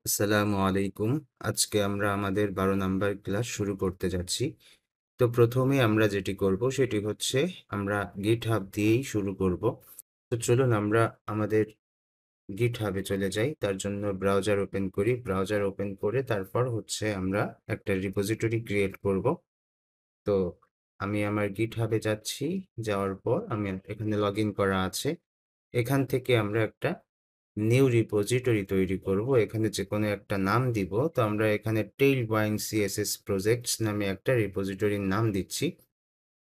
আসসালামু আলাইকুম। আজকে আমরা আমাদের ১২ নাম্বার ক্লাস শুরু করতে যাচ্ছি। তো প্রথমে আমরা যেটি করব সেটি হচ্ছে আমরা GitHub দিয়েই শুরু করব। তো চলুন আমরা আমাদের GitHub এ চলে যাই। তার জন্য ব্রাউজার ওপেন করি। ব্রাউজার ওপেন করে তারপর হচ্ছে আমরা একটা রিপোজিটরি ক্রিয়েট করব। তো আমি আমার GitHub এ যাচ্ছি। যাওয়ার পর আমি এখানে লগইন করা আছে। এখান থেকে আমরা একটা নিউ রিপোজিটরি তৈরি করব। এখানে যেকোনো একটা নাম দিব। তো আমরা এখানে Tailwind CSS Projects নামে একটা রিপোজিটরির নাম দিচ্ছি।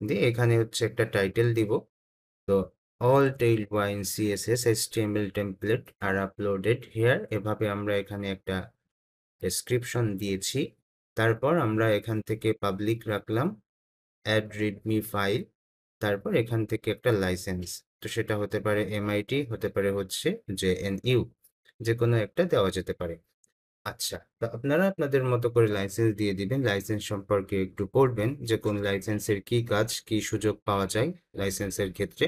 দিয়ে এখানে হচ্ছে একটা টাইটেল দিব। তো all Tailwind CSS HTML template are uploaded here। এভাবে আমরা এখানে একটা ডেসক্রিপশন দিয়েছি। তারপর আমরা এখান থেকে পাবলিক রাখলাম add readme file। তারপর এখান থেকে একটা লাইসেন্স, তো সেটা হতে পারে MIT, হতে পারে হচ্ছে JNU, যে কোনো একটা দেওয়া যেতে পারে। আচ্ছা, তো আপনারা আপনাদের মতো করে লাইসেন্স দিয়ে দিবেন। লাইসেন্স সম্পর্কে একটু পড়বেন যে কোন লাইসেন্সের কি কাজ, কি সুযোগ পাওয়া যায় লাইসেন্সের ক্ষেত্রে।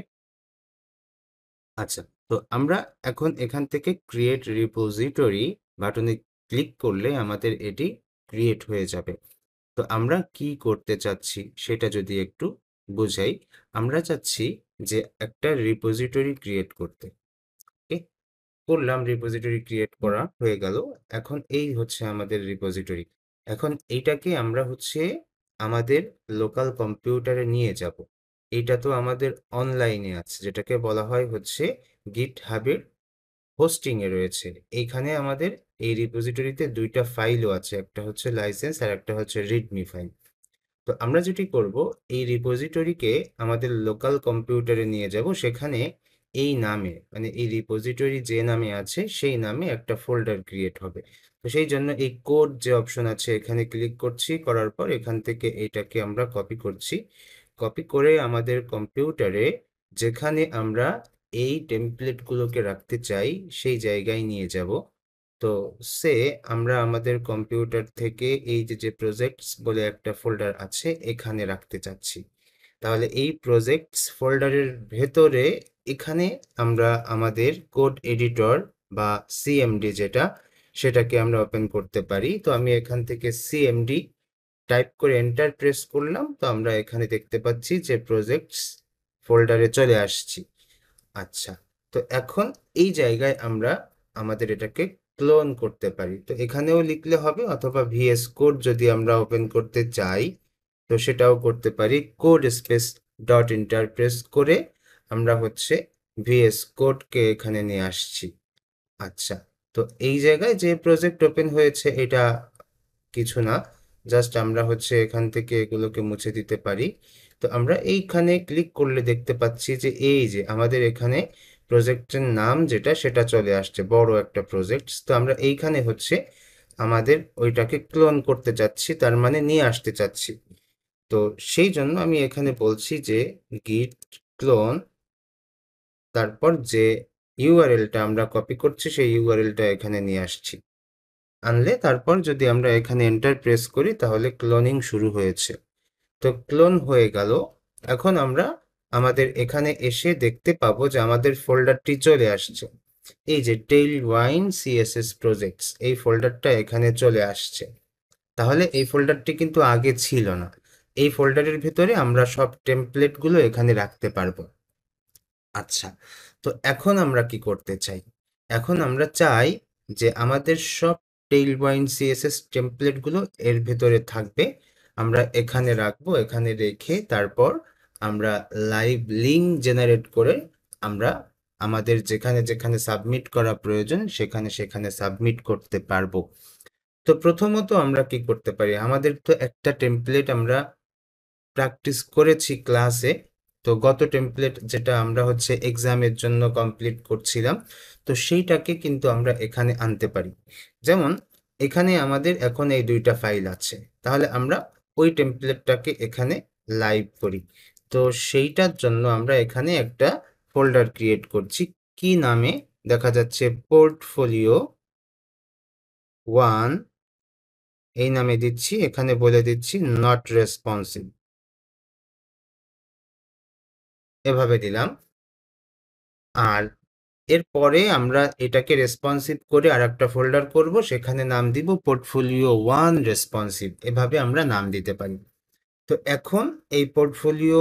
আচ্ছা, তো আমরা এখন এখান থেকে ক্রিয়েট রিপোজিটরি বাটনে ক্লিক করলে আমাদের এটি ক্রিয়েট হয়ে যাবে। তো আমরা কি করতে চাচ্ছি সেটা যদি একটু বুঝাই। আমরা চাচ্ছি যে একটা রিপোজিটরি ক্রিয়েট করতে। ওকে, করলাম, রিপোজিটরি ক্রিয়েট করা হয়ে গেল। এখন এই হচ্ছে আমাদের রিপোজিটরি। এখন এইটাকে আমরা হচ্ছে আমাদের লোকাল কম্পিউটারে নিয়ে যাব। এইটা তো আমাদের অনলাইনে আছে, যেটাকে বলা হয় হচ্ছে গিটহাবের হোস্টিং এ রয়েছে। এইখানে আমাদের এই রিপোজিটরিতে দুইটা ফাইলও আছে, একটা হচ্ছে লাইসেন্স আর একটা হচ্ছে রিডমি ফাইল। তো আমরা যেটি করব, এই রিপোজিটরিকে আমাদের লোকাল কম্পিউটারে নিয়ে যাব। সেখানে এই নামে, মানে এই রিপোজিটরি যে নামে আছে সেই নামে একটা ফোল্ডার ক্রিয়েট হবে। তো সেই জন্য এই কোড যে অপশন আছে এখানে ক্লিক করছি, করার পর এখান থেকে এইটাকে আমরা কপি করছি। কপি করে আমাদের কম্পিউটারে যেখানে আমরা এই টেমপ্লেটগুলোকে রাখতে চাই সেই জায়গায় নিয়ে যাব। তো সে আমরা আমাদের কম্পিউটার থেকে এই যে প্রজেক্টস বলে একটা ফোল্ডার আছে এখানে রাখতে চাচ্ছি। তাহলে এই প্রজেক্টস ফোল্ডারের ভেতরে এখানে আমরা আমাদের কোড এডিটর বা সিএমডি যেটা, সেটাকে আমরা ওপেন করতে পারি। তো আমি এখান থেকে সিএমডি টাইপ করে এন্টার প্রেস করলাম। তো আমরা এখানে দেখতে পাচ্ছি যে প্রজেক্টস ফোল্ডারে চলে আসছি। আচ্ছা, তো এখন এই জায়গায় আমরা আমাদের এটাকে ক্লোন করতে পারি। তো এখানেও লিখলে হবে, অথবা ভিএস কোড যদি আমরা ওপেন করতে চাই তো সেটাও করতে পারি। কোড স্পেস ডট ইন্টারপ্রেস করে আমরা হচ্ছে ভিএস কোডকে এখানে নিয়ে আসছি। আচ্ছা, তো এই জায়গায় যে প্রজেক্ট ওপেন হয়েছে এটা কিছু না, জাস্ট আমরা হচ্ছে এখান থেকে এগুলোকে মুছে দিতে পারি। তো আমরা এইখানে ক্লিক করলে দেখতে পাচ্ছি যে এই যে আমাদের এখানে প্রজেক্টের নাম যেটা সেটা চলে আসছে, বড় একটা প্রজেক্ট। তো আমরা এইখানে হচ্ছে আমাদের ওইটাকে ক্লোন করতে চাচ্ছি, তার মানে নিয়ে আসতে চাচ্ছি। তো সেই জন্য আমি এখানে বলছি যে গিট ক্লোন, তারপর যে ইউআরএলটা আমরা কপি করছি সেই ইউআরএলটা এখানে নিয়ে আসছি। আনলে তারপর যদি আমরা এখানে এন্টার প্রেস করি তাহলে ক্লোনিং শুরু হয়েছে। তো ক্লোন হয়ে গেল। এখন আমরা আমাদের এখানে এসে দেখতে পাবো যে আমাদের ফোল্ডারটি চলে আসছে। এই যে টেইলওয়াইন্ড সিএসএস প্রজেক্টস, এই ফোল্ডারটা এখানে চলে আসছে। তাহলে এই ফোল্ডারটি কিন্তু আগে ছিল না। এই ফোল্ডারের ভিতরে আমরা সব টেমপ্লেটগুলো এখানে রাখতে পারবো। আচ্ছা, তো এখন আমরা কি করতে চাই? এখন আমরা চাই যে আমাদের সব টেইলওয়াইন্ড সিএসএস টেমপ্লেটগুলো এর ভেতরে থাকবে। আমরা এখানে রাখবো, এখানে রেখে তারপর আমরা লাইভ লিঙ্ক জেনারেট করে আমরা আমাদের যেখানে যেখানে সাবমিট করা প্রয়োজন সেখানে সেখানে সাবমিট করতে পারবো। তো প্রথমত আমরা কি করতে পারি, আমাদের তো একটা টেমপ্লেট আমরা প্র্যাকটিস করেছি ক্লাসে। তো গত টেমপ্লেট যেটা আমরা হচ্ছে এক্সামের জন্য কমপ্লিট করছিলাম, তো সেইটাকে কিন্তু আমরা এখানে আনতে পারি। যেমন এখানে আমাদের এখন এই দুইটা ফাইল আছে, তাহলে আমরা ওই টেমপ্লেটটাকে এখানে লাইভ করি। তো সেইটার জন্য আমরা এখানে একটা ফোল্ডার ক্রিয়েট করছি। কি নামে? দেখা যাচ্ছে পোর্টফোলিও 1 এই নামে দিচ্ছি। এখানে বলে দিচ্ছি নট রেসপন্সিভ, এভাবে দিলাম। আর এরপরে আমরা এটাকে রেসপন্সিভ করে আর একটা ফোল্ডার করব, সেখানে নাম দিব পোর্টফোলিও 1 রেসপন্সিভ। এভাবে আমরা নাম দিতে পারি। তো এখন এই পোর্টফোলিও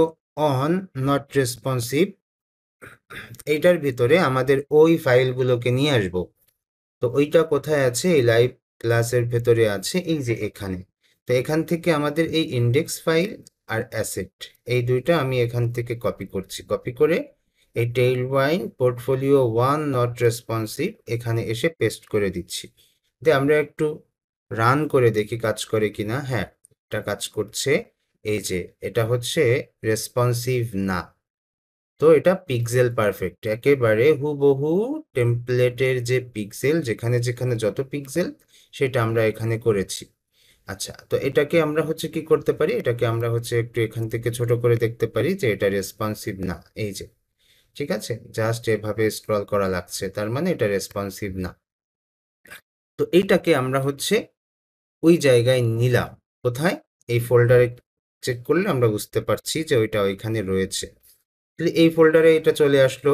অন নট রেসপন্সিভ এইটার ভিতরে আমাদের ওই ফাইলগুলোকে নিয়ে আসব। তো ওইটা কোথায় আছে? এই লাইভ ক্লাসের ভেতরে আছে, এই যে এখানে। তো এখান থেকে আমাদের এই ইন্ডেক্স ফাইল আর অ্যাসেট, এই দুইটা আমি এখান থেকে কপি করছি। কপি করে এই টেইলওয়াইন পোর্টফোলিও 1 নট রেসপন্সিভ এখানে এসে পেস্ট করে দিচ্ছি। দিয়ে আমরা একটু রান করে দেখি কাজ করে কিনা। হ্যাঁ, এটা কাজ করছে। এই যে এটা হচ্ছে রেসপন্সিভ না, তো এটা পিক্সেল পারফেক্ট, একেবারে হুবহু টেমপ্লেটের যে পিক্সেল, যেখানে যেখানে যত পিক্সেল সেটা আমরা এখানে করেছি। আচ্ছা, তো এটাকে আমরা হচ্ছে কি করতে পারি, এটাকে আমরা হচ্ছে একটু এখান থেকে ছোট করে দেখতে পারি যে এটা রেসপন্সিভ না। এই যে, ঠিক আছে, জাস্ট এভাবে স্ক্রল করা লাগছে, তার মানে এটা রেসপন্সিভ না। তো এইটাকে আমরা হচ্ছে ওই জায়গায় নিলাম। কোথায়? এই ফোল্ডারে চেক করলে আমরা বুঝতে পারছি যে ওইটা ওইখানে রয়েছে। এই ফোল্ডারে এটা চলে আসলো,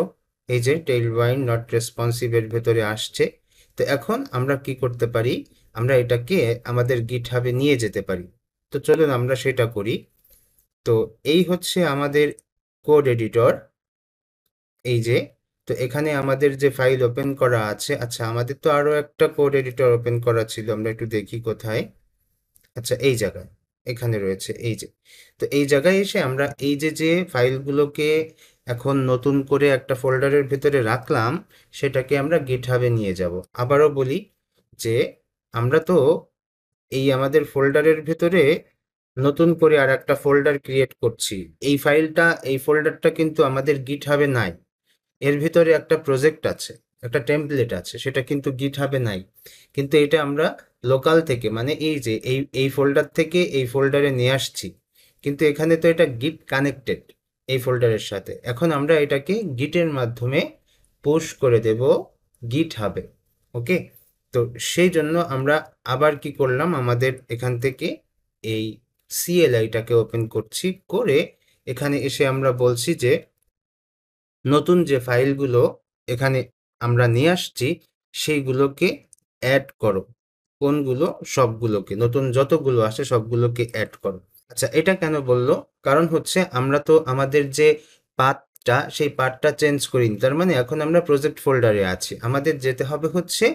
এই যে টেইলওয়াইন নট রেসপন্সিভ এর ভেতরে আসছে। তো এখন আমরা কি করতে পারি, আমরা এটাকে আমাদের গিটহাবে নিয়ে যেতে পারি। তো চলুন আমরা সেটা করি। তো এই হচ্ছে আমাদের কোড এডিটর, এই যে। তো এখানে আমাদের যে ফাইল ওপেন করা আছে, আচ্ছা আমাদের তো আরো একটা কোড এডিটর ওপেন করা ছিল, আমরা একটু দেখি কোথায়। আচ্ছা, এই জায়গায় এখানে রয়েছে, এই যে। তো এই জায়গায় এসে আমরা এই যে যে ফাইলগুলোকে এখন নতুন করে একটা ফোল্ডারের ভিতরে রাখলাম, সেটাকে আমরা গিটহাবে নিয়ে যাব। আবারও বলি যে আমরা তো এই আমাদের ফোল্ডারের ভিতরে নতুন করে আর একটা ফোল্ডার ক্রিয়েট করছি। এই ফোল্ডারটা কিন্তু আমাদের গিটহাবে নাই। এর ভিতরে একটা প্রজেক্ট আছে, একটা টেমপ্লেট আছে, সেটা কিন্তু গিটহাবে নাই। কিন্তু এটা আমরা লোকাল থেকে, মানে এই যে এই ফোল্ডার থেকে এই ফোল্ডারে নিয়ে আসছি। কিন্তু এখানে তো এটা গিট কানেক্টেড এই ফোল্ডারের সাথে। এখন আমরা এটাকে গিটের মাধ্যমে পুশ করে দেব গিটহাবে। ওকে, তো সেই জন্য আমরা আবার কি করলাম, আমাদের এখান থেকে এই সিএলআইটাকে ওপেন করছি, করে এখানে এসে আমরা বলছি যে নতুন যে ফাইলগুলো এখানে আমরা নিয়ে আসছি সেইগুলোকে অ্যাড করো। কোনগুলো? সবগুলোকে, নতুন যতগুলো আসে সবগুলোকে অ্যাড করো। আচ্ছা, এটা কেন বললো? কারণ হচ্ছে আমরা তো আমাদের যে পাথটা, সেই পাথটা চেঞ্জ করিনি, তার মানে এখন আমরা প্রজেক্ট ফোল্ডারে আছি। আমাদের যেতে হবে হচ্ছে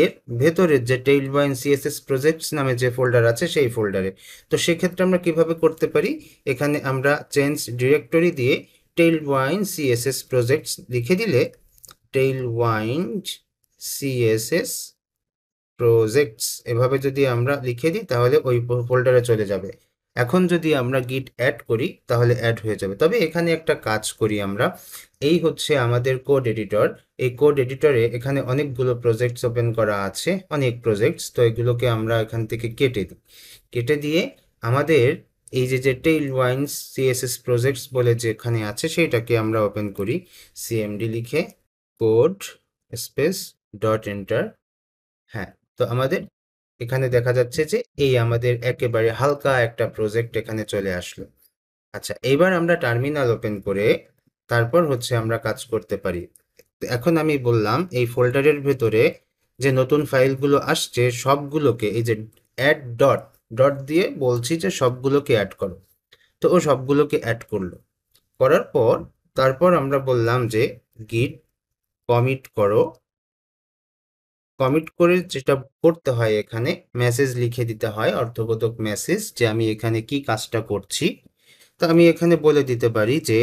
এর ভেতরের যে টেইলওয়াইন সিএসএস প্রজেক্টস নামে যে ফোল্ডার আছে সেই ফোল্ডারে। তো সেক্ষেত্রে আমরা কিভাবে করতে পারি, এখানে আমরা চেঞ্জ ডিরেক্টরি দিয়ে টেইলওয়াইন সিএসএস প্রজেক্টস লিখে দিলে, টেইলওয়াইন সিএসএস প্রজেক্টস এভাবে যদি আমরা লিখে দিই তাহলে ওই ফোল্ডারে চলে যাবে। এখন যদি আমরা গিট অ্যাড করি তাহলে অ্যাড হয়ে যাবে। তবে এখানে একটা কাজ করি আমরা, এই হচ্ছে আমাদের কোড এডিটর। এই কোড এডিটরে এখানে অনেকগুলো প্রজেক্টস ওপেন করা আছে, অনেক প্রজেক্টস। তো এগুলোকে আমরা এখান থেকে কেটে দিই। কেটে দিয়ে আমাদের এই যে টেইলওয়াইন সিএসএস প্রজেক্টস বলে যেখানে আছে সেইটাকে আমরা ওপেন করি, সিএমডি লিখে কোড স্পেস ডট এন্টার। হ্যাঁ, তো আমাদের এখানে দেখা যাচ্ছে যে এই আমাদের একেবারে হালকা একটা প্রজেক্ট এখানে চলে আসলো। আচ্ছা, এইবার আমরা টার্মিনাল ওপেন করে তারপর হচ্ছে আমরা কাজ করতে পারি। এখন আমি বললাম এই ফোল্ডারের ভেতরে যে নতুন ফাইলগুলো আসছে সবগুলোকে এই যে অ্যাড ডট ডট দিয়ে বলছি যে সবগুলোকে অ্যাড করো। তো ও সবগুলোকে অ্যাড করলো। করার পর তারপর আমরা বললাম যে গিট কমিট করো। কমিট করে যেটা করতে হয়, এখানে মেসেজ লিখে দিতে হয়, অর্থবোধক মেসেজ, যে আমি এখানে কি কাজটা করছি। তো আমি এখানে বলে দিতে পারি যে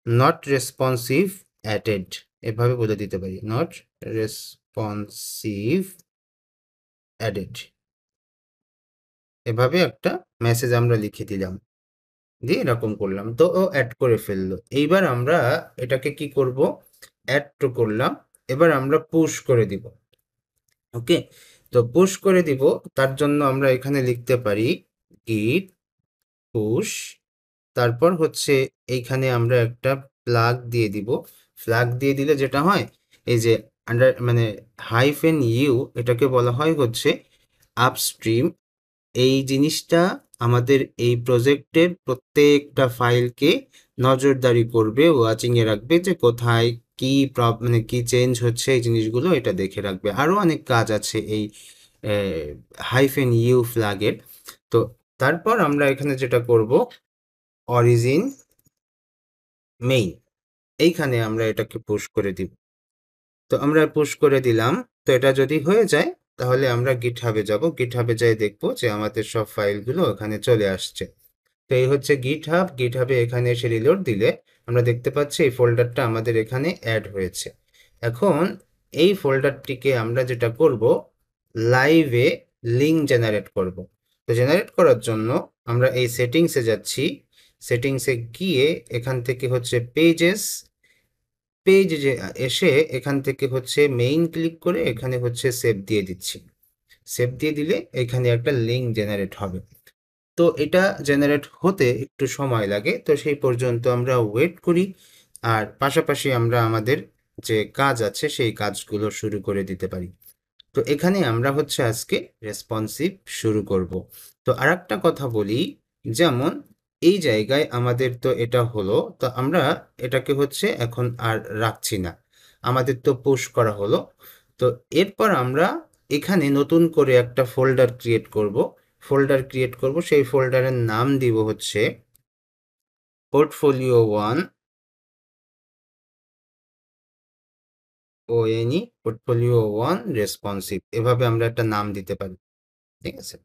নট রেসপন্সিভ অ্যাডেড, এভাবে বলে দিতে পারি, নট রেসপন্সিভ অ্যাডেড। এভাবে একটা মেসেজ আমরা লিখে দিলাম, দিয়ে এরকম করলাম, তো ও অ্যাড করে ফেললো। এইবার আমরা এটাকে কি করব, অ্যাড তো করলাম, এবার আমরা পুশ করে দিব। ওকে, তো পুশ করে দিব, তার জন্য আমরা এখানে লিখতে পারি গিট পুশ। তারপর হচ্ছে এইখানে আমরা একটা প্লাগ দিয়ে দিব। ফ্ল্যাগ দিয়ে দিলে যেটা হয়, এই যে আন্ডার মানে হাইফেন ইউ, এটাকে বলা হয় হচ্ছে আপস্ট্রিম। এই জিনিসটা আমাদের এই প্রজেক্টের প্রত্যেকটা ফাইলকে নজরদারি করবে, ওয়াচিংয়ে রাখবে যে কোথায় কি মানে কি চেঞ্জ হচ্ছে এই জিনিসগুলো এটা দেখে রাখবে। আরও অনেক কাজ আছে এই হাইফেন ইউ ফ্ল্যাগের। তো তারপর আমরা এখানে যেটা করব, অরিজিন মেইন, এইখানে আমরা এটাকে পুশ করে দিব। তো আমরা পুশ করে দিলাম। তো এটা যদি হয়ে যায় তাহলে আমরা গিটহাবে যাব, গিটহাবে যাই দেখবো যে আমাদের সব ফাইলগুলো ওখানে চলে আসছে। তো এই হচ্ছে গিটহাব। গিটহাবে এখানে এসে রিলোড দিলে আমরা দেখতে পাচ্ছি এই ফোল্ডারটা আমাদের এখানে অ্যাড হয়েছে। এখন এই ফোল্ডারটিকে আমরা যেটা করব, লাইভে লিঙ্ক জেনারেট করব। তো জেনারেট করার জন্য আমরা এই সেটিংসে যাচ্ছি। সেটিংসে গিয়ে এখান থেকে হচ্ছে পেজ যে এসে এখান থেকে হচ্ছে মেইন ক্লিক করে এখানে হচ্ছে সেভ দিয়ে দিচ্ছি। সেভ দিয়ে দিলে এখানে একটা লিঙ্ক জেনারেট হবে। তো এটা জেনারেট হতে একটু সময় লাগে, তো সেই পর্যন্ত আমরা ওয়েট করি। আর পাশাপাশি আমরা আমাদের যে কাজ আছে সেই কাজগুলো শুরু করে দিতে পারি। তো এখানে আমরা হচ্ছে আজকে রেসপন্সিভ শুরু করব। তো আরেকটা কথা বলি, যেমন এই জায়গায় আমাদের তো এটা হলো, তো আমরা এটাকে হচ্ছে এখন আর রাখছি না, আমাদের তো পুশ করা হলো। তো এরপর আমরা এখানে নতুন করে একটা ফোল্ডার ক্রিয়েট করব। সেই ফোল্ডারের নাম দিব হচ্ছে পোর্টফোলিও 1 পোর্টফোলিও 1 রেসপন্সিভ, এভাবে আমরা একটা নাম দিতে পারি। ঠিক আছে,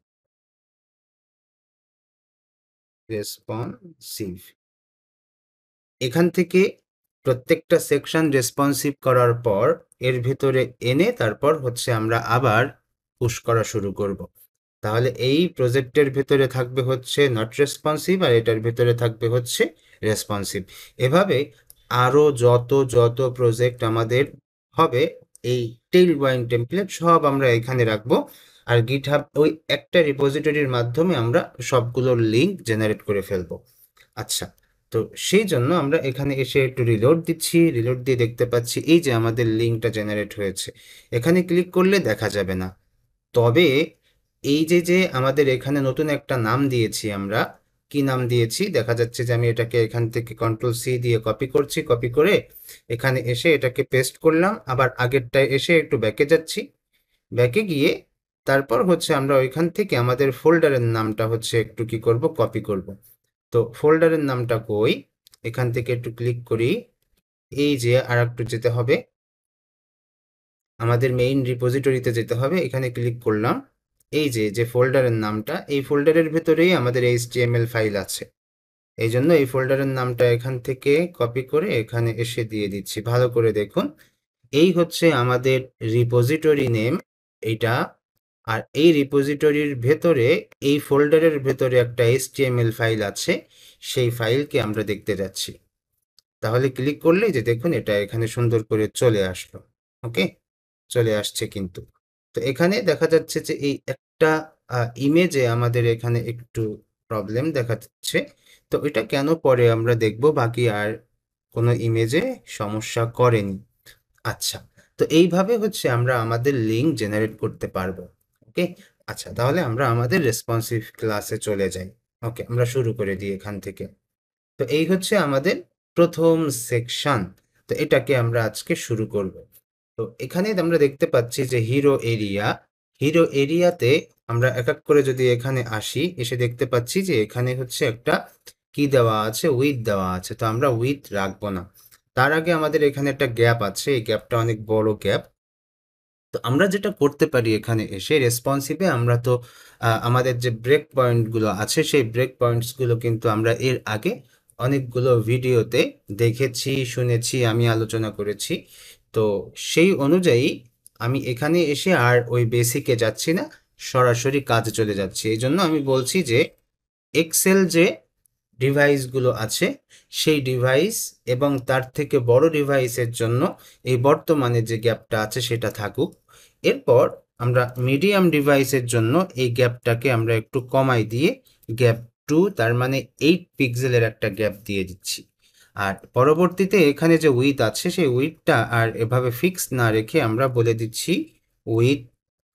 রেসপন্সিভ। এখান থেকে প্রত্যেকটা সেকশন রেসপন্সিভ করার পর এর ভিতরে এনে তারপর হচ্ছে আমরা আবার পুশ করা শুরু করব। তাহলে এই প্রজেক্টের ভিতরে থাকবে হচ্ছে নট রেসপন্সিভ, আর এটার ভিতরে থাকবে হচ্ছে রেসপন্সিভ। এভাবে আরও যত প্রজেক্ট আমাদের হবে, এই টেইলওয়াইন টেমপ্লেট সব আমরা এখানে রাখবো। আর গিটহাব ওই একটা রিপোজিটরির মাধ্যমে আমরা সবগুলোর লিঙ্ক জেনারেট করে ফেলবো। আচ্ছা, তো সেই জন্য আমরা এখানে এসে একটু রিলোড দিচ্ছি। রিলোড দিয়ে দেখতে পাচ্ছি এই যে আমাদের লিঙ্কটা জেনারেট হয়েছে। এখানে ক্লিক করলে দেখা যাবে না, তবে এই যে আমাদের এখানে নতুন একটা নাম দিয়েছি আমরা, কি নাম দিয়েছি দেখা যাচ্ছে যে আমি এটাকে এখান থেকে কন্ট্রোল সি দিয়ে কপি করছি। কপি করে এখানে এসে এটাকে পেস্ট করলাম। আবার আগেরটায় এসে একটু ব্যাকে যাচ্ছি। ব্যাকে গিয়ে তারপর হচ্ছে আমরা ওইখান থেকে আমাদের ফোল্ডারের নামটা হচ্ছে একটু কি করব, কপি করব। তো ফোল্ডারের নামটা কই, এখান থেকে একটু ক্লিক করি। এই যে আর একটু যেতে হবে, আমাদের মেইন রিপোজিটরিতে যেতে হবে। এখানে ক্লিক করলাম। এই যে ফোল্ডারের নামটা, এই ফোল্ডারের ভেতরেই আমাদের HTML ফাইল আছে। এই জন্য এই ফোল্ডারের নামটা এখান থেকে কপি করে এখানে এসে দিয়ে দিচ্ছি। ভালো করে দেখুন, এই হচ্ছে আমাদের রিপোজিটরি নেম এইটা। আর এই রিপোজিটরির ভেতরে এই ফোল্ডারের ভেতরে একটা HTML ফাইল আছে, সেই ফাইলকে আমরা দেখতে যাচ্ছি। তাহলে ক্লিক করলেই যে দেখুন এটা এখানে সুন্দর করে চলে আসলো। ওকে, চলে আসছে কিন্তু। তো এখানে দেখা যাচ্ছে যে এই একটা ইমেজে আমাদের এখানে একটু প্রবলেম দেখা যাচ্ছে। তো এটা কেন পরে আমরা দেখব, বাকি আর কোনো ইমেজে সমস্যা করেনি। আচ্ছা, তো এইভাবে হচ্ছে আমরা আমাদের লিঙ্ক জেনারেট করতে পারবো। ওকে, আচ্ছা তাহলে আমরা আমাদের রেসপন্সিভ ক্লাসে চলে যাই। ওকে, আমরা শুরু করে দিই এখান থেকে। তো এই হচ্ছে আমাদের প্রথম সেকশন। তো এটাকে আমরা আজকে শুরু করব। তো এখানে আমরা দেখতে পাচ্ছি যে হিরো এরিয়াতে আমরা এক এক করে যদি এখানে আসি, এসে দেখতে পাচ্ছি যে এখানে হচ্ছে একটা কি দেওয়া আছে, উইথ দেওয়া আছে। তো আমরা উইথ রাখবো না, তার আগে আমাদের এখানে একটা গ্যাপ আছে, এই গ্যাপটা অনেক বড় গ্যাপ। তো আমরা যেটা করতে পারি এখানে এসে রেসপন্সিভে আমরা তো আমাদের যে ব্রেক পয়েন্টগুলো আছে সেই ব্রেক পয়েন্টসগুলো কিন্তু আমরা এর আগে অনেকগুলো ভিডিওতে দেখেছি, শুনেছি, আমি আলোচনা করেছি। তো সেই অনুযায়ী আমি এখানে এসে আর ওই বেসিকে যাচ্ছি না, সরাসরি কাজে চলে যাচ্ছি। এই জন্য আমি বলছি যে এক্সেল যে ডিভাইসগুলো আছে সেই ডিভাইস এবং তার থেকে বড় ডিভাইসের জন্য এই বর্তমানে যে গ্যাপটা আছে সেটা থাকুক। এরপর আমরা মিডিয়াম ডিভাইসের জন্য এই গ্যাপটাকে আমরা একটু কমাই দিয়ে গ্যাপ 2, তার মানে 8 পিক্সেলের একটা গ্যাপ দিয়ে দিচ্ছি। আর পরবর্তীতে এখানে যে উইথ আছে সেই উইথটা আর এভাবে ফিক্স না রেখে আমরা বলে দিচ্ছি উইথ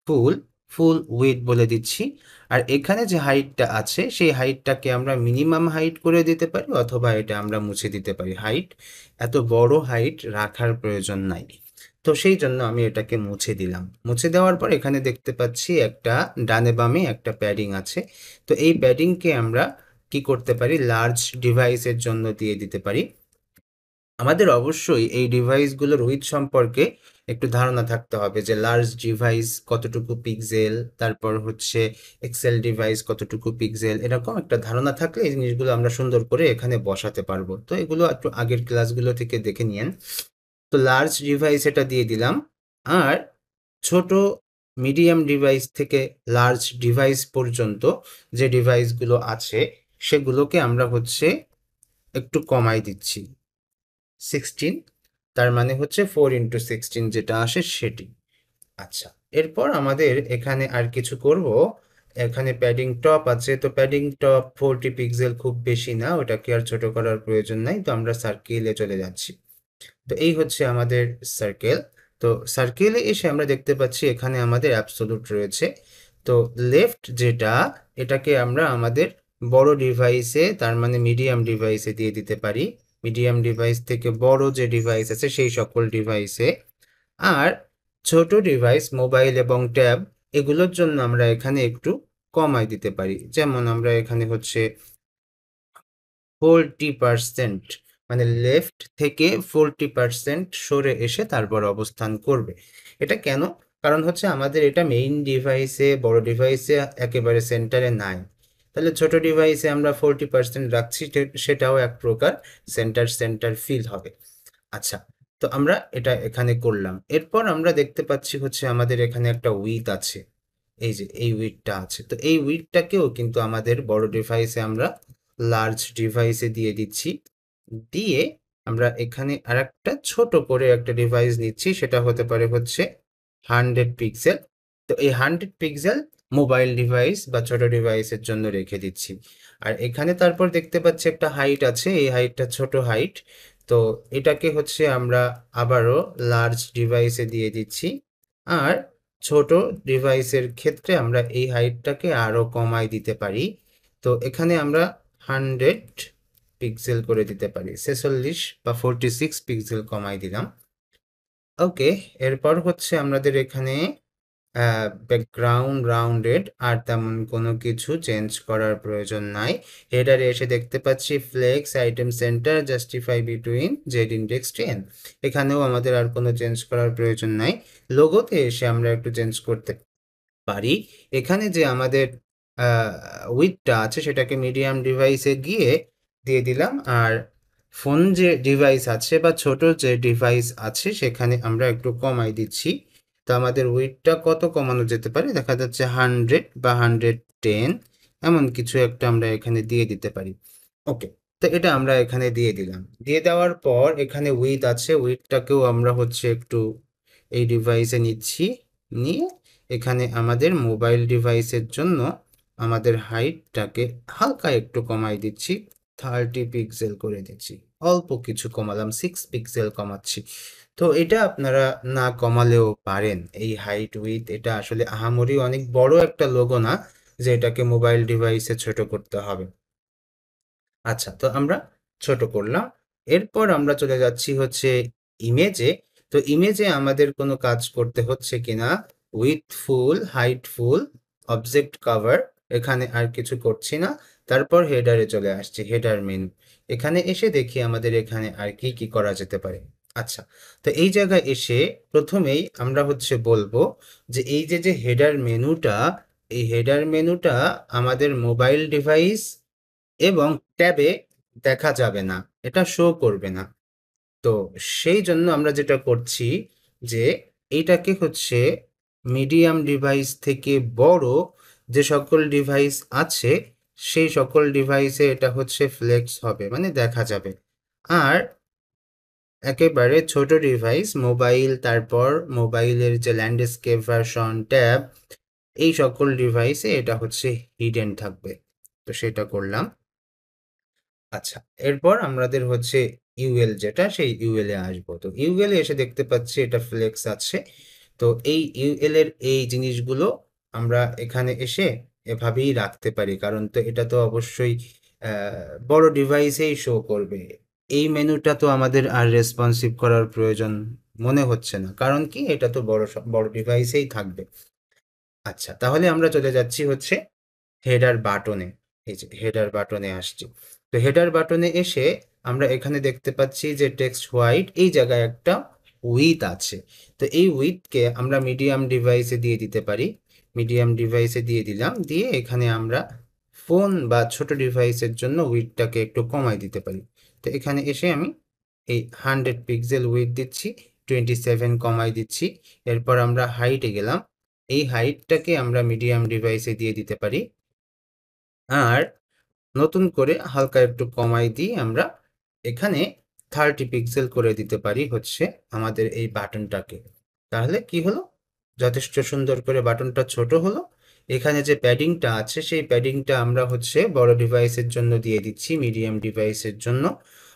ফুল ফুল উইডথ বলে দিচ্ছি। আর এখানে যে হাইটটা আছে সেই হাইটটাকে আমরা মিনিমাম হাইট করে দিতে পারি, অথবা এটা আমরা মুছে দিতে পারি। হাইট, এত বড় হাইট রাখার প্রয়োজন নাই। তো সেই জন্য আমি এটাকে মুছে দিলাম। মুছে দেওয়ার পর এখানে দেখতে পাচ্ছি একটা ডানে বামে একটা প্যাডিং আছে। তো এই প্যাডিংকে আমরা কি করতে পারি, লার্জ ডিভাইসের জন্য দিয়ে দিতে পারি। আমাদের অবশ্যই এই ডিভাইসগুলোর উইথ সম্পর্কে একটু ধারণা থাকতে হবে, যে লার্জ ডিভাইস কতটুকু পিক্সেল, তারপর হচ্ছে এক্সেল ডিভাইস কতটুকু পিক্সেল, এরকম একটা ধারণা থাকলে এই জিনিসগুলো আমরা সুন্দর করে এখানে বসাতে পারবো। তো এগুলো একটু আগের ক্লাসগুলো থেকে দেখে নিয়েন। তো লার্জ ডিভাইস এটা দিয়ে দিলাম। আর ছোট মিডিয়াম ডিভাইস থেকে লার্জ ডিভাইস পর্যন্ত যে ডিভাইসগুলো আছে সেগুলোকে আমরা হচ্ছে একটু কমাই দিচ্ছি। 16, তার মানে হচ্ছে 4x16 যেটা আসে সেটি। আচ্ছা, এরপর আমাদের এখানে আর কিছু করব। এখানে প্যাডিং টপ আছে, তো প্যাডিং টপ 40 পিক্সেল, খুব বেশি না, ওটাকে আর ছোট করার প্রয়োজন নাই। তো আমরা সার্কেলে চলে যাচ্ছি। তো এই হচ্ছে আমাদের সার্কেল। তো সার্কেলে এসে আমরা দেখতে পাচ্ছি এখানে আমাদের অ্যাবসোলুট রয়েছে। তো লেফট যেটা, এটাকে আমরা আমাদের বড় ডিভাইসে, তার মানে মিডিয়াম ডিভাইসে দিয়ে দিতে পারি। মিডিয়াম ডিভাইস থেকে বড় যে ডিভাইস আছে সেই সকল ডিভাইসে। আর ছোট ডিভাইস মোবাইল এবং ট্যাব, এগুলোর জন্য আমরা এখানে একটু কমাই দিতে পারি। যেমন আমরা এখানে হচ্ছে 40%, মানে লেফট থেকে 40% সরে এসে তারপর অবস্থান করবে। এটা কেন? কারণ হচ্ছে আমাদের এটা মেইন ডিভাইসে, বড় ডিভাইসে একেবারে সেন্টারে নাই। তাহলে ছোট ডিভাইসে আমরা 40% রাখছি, সেটাও এক প্রকার সেন্টার সেন্টার ফিল হবে। আচ্ছা, তো আমরা এটা এখানে করলাম। এরপর আমরা দেখতে পাচ্ছি হচ্ছে আমাদের এখানে একটা উইথ আছে। এই যে এই উইথটা আছে, তো এই উইথটাকেও কিন্তু আমাদের বড় ডিভাইসে আমরা লার্জ ডিভাইসে দিয়ে দিচ্ছি। দিয়ে আমরা এখানে আরেকটা ছোট করে একটা ডিভাইস নিচ্ছি, সেটা হতে পারে হচ্ছে 100 পিক্সেল। তো এই 100 পিক্সেল মোবাইল ডিভাইস বা ছোট ডিভাইসের জন্য রেখে দিচ্ছি। আর এখানে তারপর দেখতে পাচ্ছি একটা হাইট আছে, এই হাইটটা ছোট হাইট। তো এটাকে হচ্ছে আমরা আবারও লার্জ ডিভাইসে দিয়ে দিচ্ছি। আর ছোট ডিভাইসের ক্ষেত্রে আমরা এই হাইটটাকে আরও কমাই দিতে পারি। তো এখানে আমরা 100 পিক্সেল করে দিতে পারি, 46 বা 46 পিক্সেল কমাই দিলাম। ওকে, এরপর হচ্ছে আমাদের এখানে ব্যাকগ্রাউন্ড রাউন্ডেড, আর তেমন কোনো কিছু চেঞ্জ করার প্রয়োজন নাই। হেডারে এসে দেখতে পাচ্ছি flex item center justify between z index 10, এখানেও আমাদের আর কোনো চেঞ্জ করার প্রয়োজন নাই। লোগোতে এসে আমরা একটু চেঞ্জ করতে পারি। এখানে যে আমাদের উইথটা আছে সেটাকে মিডিয়াম ডিভাইসে গিয়ে দিয়ে দিলাম। আর ফোন যে ডিভাইস আছে বা ছোট যে ডিভাইস আছে সেখানে আমরা একটু কমাই দিচ্ছি। তো আমাদের উইথটা কত কমানো যেতে পারে, দেখা যাচ্ছে 100 বা 110, এমন কিছু একটা আমরা এখানে দিয়ে দিতে পারি। ওকে, তো এটা আমরা এখানে দিয়ে দিলাম। দিয়ে দেওয়ার পর এখানে উইথ আছে, উইথটাকেও আমরা হচ্ছে একটু এই ডিভাইসে নিচ্ছি। নিয়ে এখানে আমাদের মোবাইল ডিভাইসের জন্য আমাদের হাইটটাকে হালকা একটু কমাই দিচ্ছি, 30 পিক্সেল করে দিচ্ছি। অল্প কিছু কমালাম, 6 পিক্সেল কমাচ্ছি। তো এটা আপনারা না কমালেও পারেন, এই হাইট উইথ। এটা আসলে আহামরি অনেক বড় একটা লোগো না যে এটাকে মোবাইল ডিভাইসে ছোট করতে হবে। আচ্ছা, তো আমরা ছোট করলাম। এরপর আমরা চলে যাচ্ছি হচ্ছে ইমেজে। তো ইমেজে আমাদের কোনো কাজ করতে হচ্ছে কিনা, with full, height full, object cover, এখানে আর কিছু করছি না। তারপর হেডারে চলে আসছি, হেডার মেনু। এখানে এসে দেখি আমাদের এখানে আর কি কি করা যেতে পারে। আচ্ছা, তো এই জায়গায় এসে প্রথমেই আমরা হচ্ছে বলবো যে এই যে যে হেডার মেনুটা, এই হেডার মেনুটা আমাদের মোবাইল ডিভাইস এবং ট্যাবে দেখা যাবে না, এটা শো করবে না। তো সেই জন্য আমরা যেটা করছি যে এইটাকে হচ্ছে মিডিয়াম ডিভাইস থেকে বড় যে সকল ডিভাইস আছে সেই সকল ডিভাইসে এটা হচ্ছে ফ্লেক্স হবে, মানে দেখা যাবে। আর একেবারে ছোট ডিভাইস মোবাইল, তারপর মোবাইলের যে ল্যান্ডস্কেপ ভার্সন, ট্যাব, এই সকল ডিভাইসে এটা হচ্ছে হিডেন থাকবে। তো সেটা করলাম। আচ্ছা, এরপর আমাদের হচ্ছে ইউএল, যেটা সেই ইউএল এ আসবো। তো ইউএল এ এসে দেখতে পাচ্ছি এটা ফ্লেক্স আছে। তো এই ইউএল এর এই জিনিসগুলো আমরা এখানে এসে এভাবেই রাখতে পারি, কারণ তো এটা তো অবশ্যই বড় ডিভাইসেই শো করবে। এই মেনুটা তো আমাদের আর রেসপন্সিভ করার প্রয়োজন মনে হচ্ছে না, কারণ কি এটা তো বড় ডিভাইসেই থাকবে। আচ্ছা, তাহলে আমরা চলে যাচ্ছি হচ্ছে হেডার বাটনে। এই যে হেডার বাটনে আসছি। তো হেডার বাটনে এসে আমরা এখানে দেখতে পাচ্ছি যে টেক্সট হোয়াইট, এই জায়গায় একটা উইথ আছে। তো এই উইথকে আমরা মিডিয়াম ডিভাইসে দিয়ে দিতে পারি। মিডিয়াম ডিভাইসে দিয়ে দিলাম, দিয়ে এখানে আমরা ফোন বা ছোট ডিভাইসের জন্য উইথটাকে একটু কমাই দিতে পারি। তো এখানে এসে আমি এই 100 পিক্সেল উইথ দিচ্ছি, 27 কমাই দিচ্ছি। এরপর আমরা হাইটে গেলাম, এই হাইটটাকে আমরা মিডিয়াম ডিভাইসে দিয়ে দিতে পারি। আর নতুন করে হালকা একটু কমাই দিয়ে আমরা এখানে 30 পিক্সেল করে দিতে পারি হচ্ছে আমাদের এই বাটনটাকে। তাহলে কি হলো, যথেষ্ট সুন্দর করে বাটনটা ছোট হলো। এখানে যে প্যাডিংটা আছে সেই প্যাডিংটা আমরা হচ্ছে বড় ডিভাইসের জন্য দিয়ে দিচ্ছি, মিডিয়াম ডিভাইসের জন্য,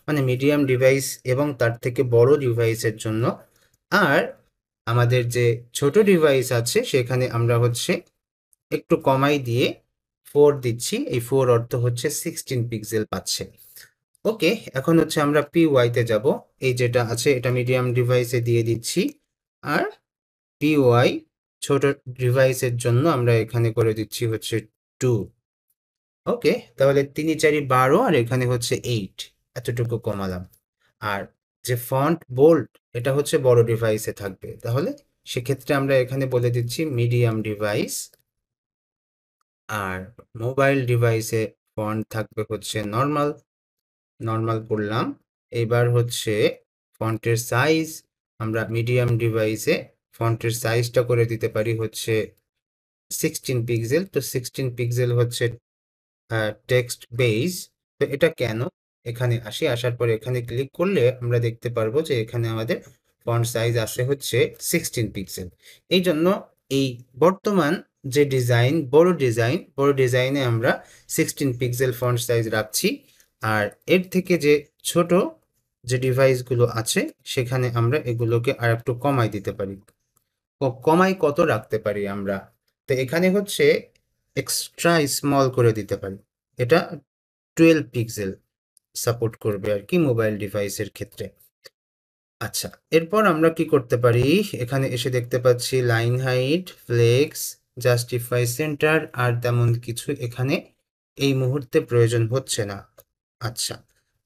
মানে মিডিয়াম ডিভাইস এবং তার থেকে বড় ডিভাইসের জন্য। আর আমাদের যে ছোট ডিভাইস আছে সেখানে আমরা হচ্ছে একটু কমাই দিয়ে 4 দিচ্ছি। এই 4 অর্থ হচ্ছে 16 পিক্সেল পাচ্ছে। ওকে, এখন হচ্ছে আমরা PY-তে যাব। এই যেটা আছে এটা মিডিয়াম ডিভাইসে দিয়ে দিচ্ছি। আর PY ছোট ডিভাইসের জন্য আমরা এখানে করে দিচ্ছি হচ্ছে 2। ওকে, তাহলে 3 4 12 আর এখানে হচ্ছে 8, এতটুকু কমালাম। আর যে ফন্ট বোল্ড এটা হচ্ছে বড় ডিভাইসে থাকবে, তাহলে সেক্ষেত্রে আমরা এখানে বলে দিচ্ছি মিডিয়াম ডিভাইস। আর মোবাইল ডিভাইসে ফন্ট থাকবে হচ্ছে নর্মাল, নর্মাল করলাম। এবার হচ্ছে ফন্টের সাইজ আমরা মিডিয়াম ডিভাইসে ফন্টের সাইজটা করে দিতে পারি হচ্ছে 16 পিক্সেল। তো 16 পিক্সেল হচ্ছে টেক্সট বেস। তো এটা কেন, এখানে আসার পরে এখানে ক্লিক করলে আমরা দেখতে পারবো যে এখানে আমাদের ফন্ট সাইজ আসে হচ্ছে 16 পিক্সেল। এই জন্য এই বর্তমান যে বড় ডিজাইনে আমরা 16 পিক্সেল ফন্ট সাইজ রাখছি। আর এর থেকে যে ছোট যে ডিভাইসগুলো আছে সেখানে আমরা এগুলোকে আর একটু কমাই দিতে পারি। কমাই কত রাখতে পারি আমরা, তো এখানে হচ্ছে এক্সট্রা স্মল করে দিতে পারি। এটা 12 পিক্সেল সাপোর্ট করবে আর কি মোবাইল ডিভাইসের ক্ষেত্রে। আচ্ছা, এরপর আমরা কি করতে পারি, এখানে এসে দেখতে পাচ্ছি line height, flex, justify centre, আর তেমন কিছু এখানে এই মুহূর্তে প্রয়োজন হচ্ছে না। আচ্ছা,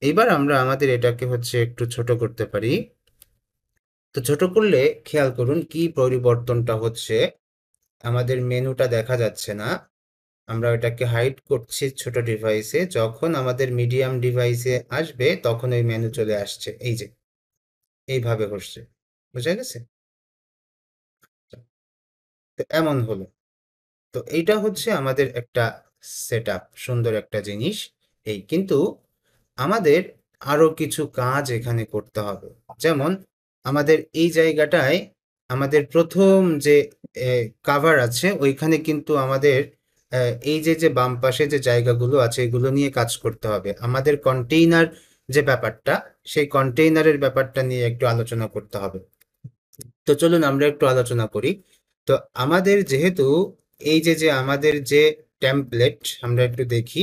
এবার আমরা আমাদের এটাকে হচ্ছে একটু ছোট করতে পারি। তো ছোট করলে খেয়াল করুন কি পরিবর্তনটা হচ্ছে, আমাদের মেনুটা দেখা যাচ্ছে না। আমরা এটাকে হাইড করছি ছোট ডিভাইসে, যখন আমাদের মিডিয়াম ডিভাইসে আসবে তখন ওই মেনু চলে আসছে, এই যে এইভাবে হচ্ছে, বুঝা গেছে? তো এমন হলো। তো এইটা হচ্ছে আমাদের একটা সেটআপ, সুন্দর একটা জিনিস। এই কিন্তু আমাদের আরো কিছু কাজ এখানে করতে হবে। যেমন আমাদের এই জায়গাটায় আমাদের প্রথম যে কাভার আছে ওইখানে কিন্তু আমাদের এই যে বাম পাশে যে জায়গাগুলো আছে এগুলো নিয়ে কাজ করতে হবে। আমাদের কন্টেইনার যে ব্যাপারটা, সেই কন্টেইনারের ব্যাপারটা নিয়ে একটু আলোচনা করতে হবে। তো চলুন আমরা একটু আলোচনা করি। তো আমাদের যেহেতু এই যে আমাদের যে টেমপ্লেট, আমরা একটু দেখি।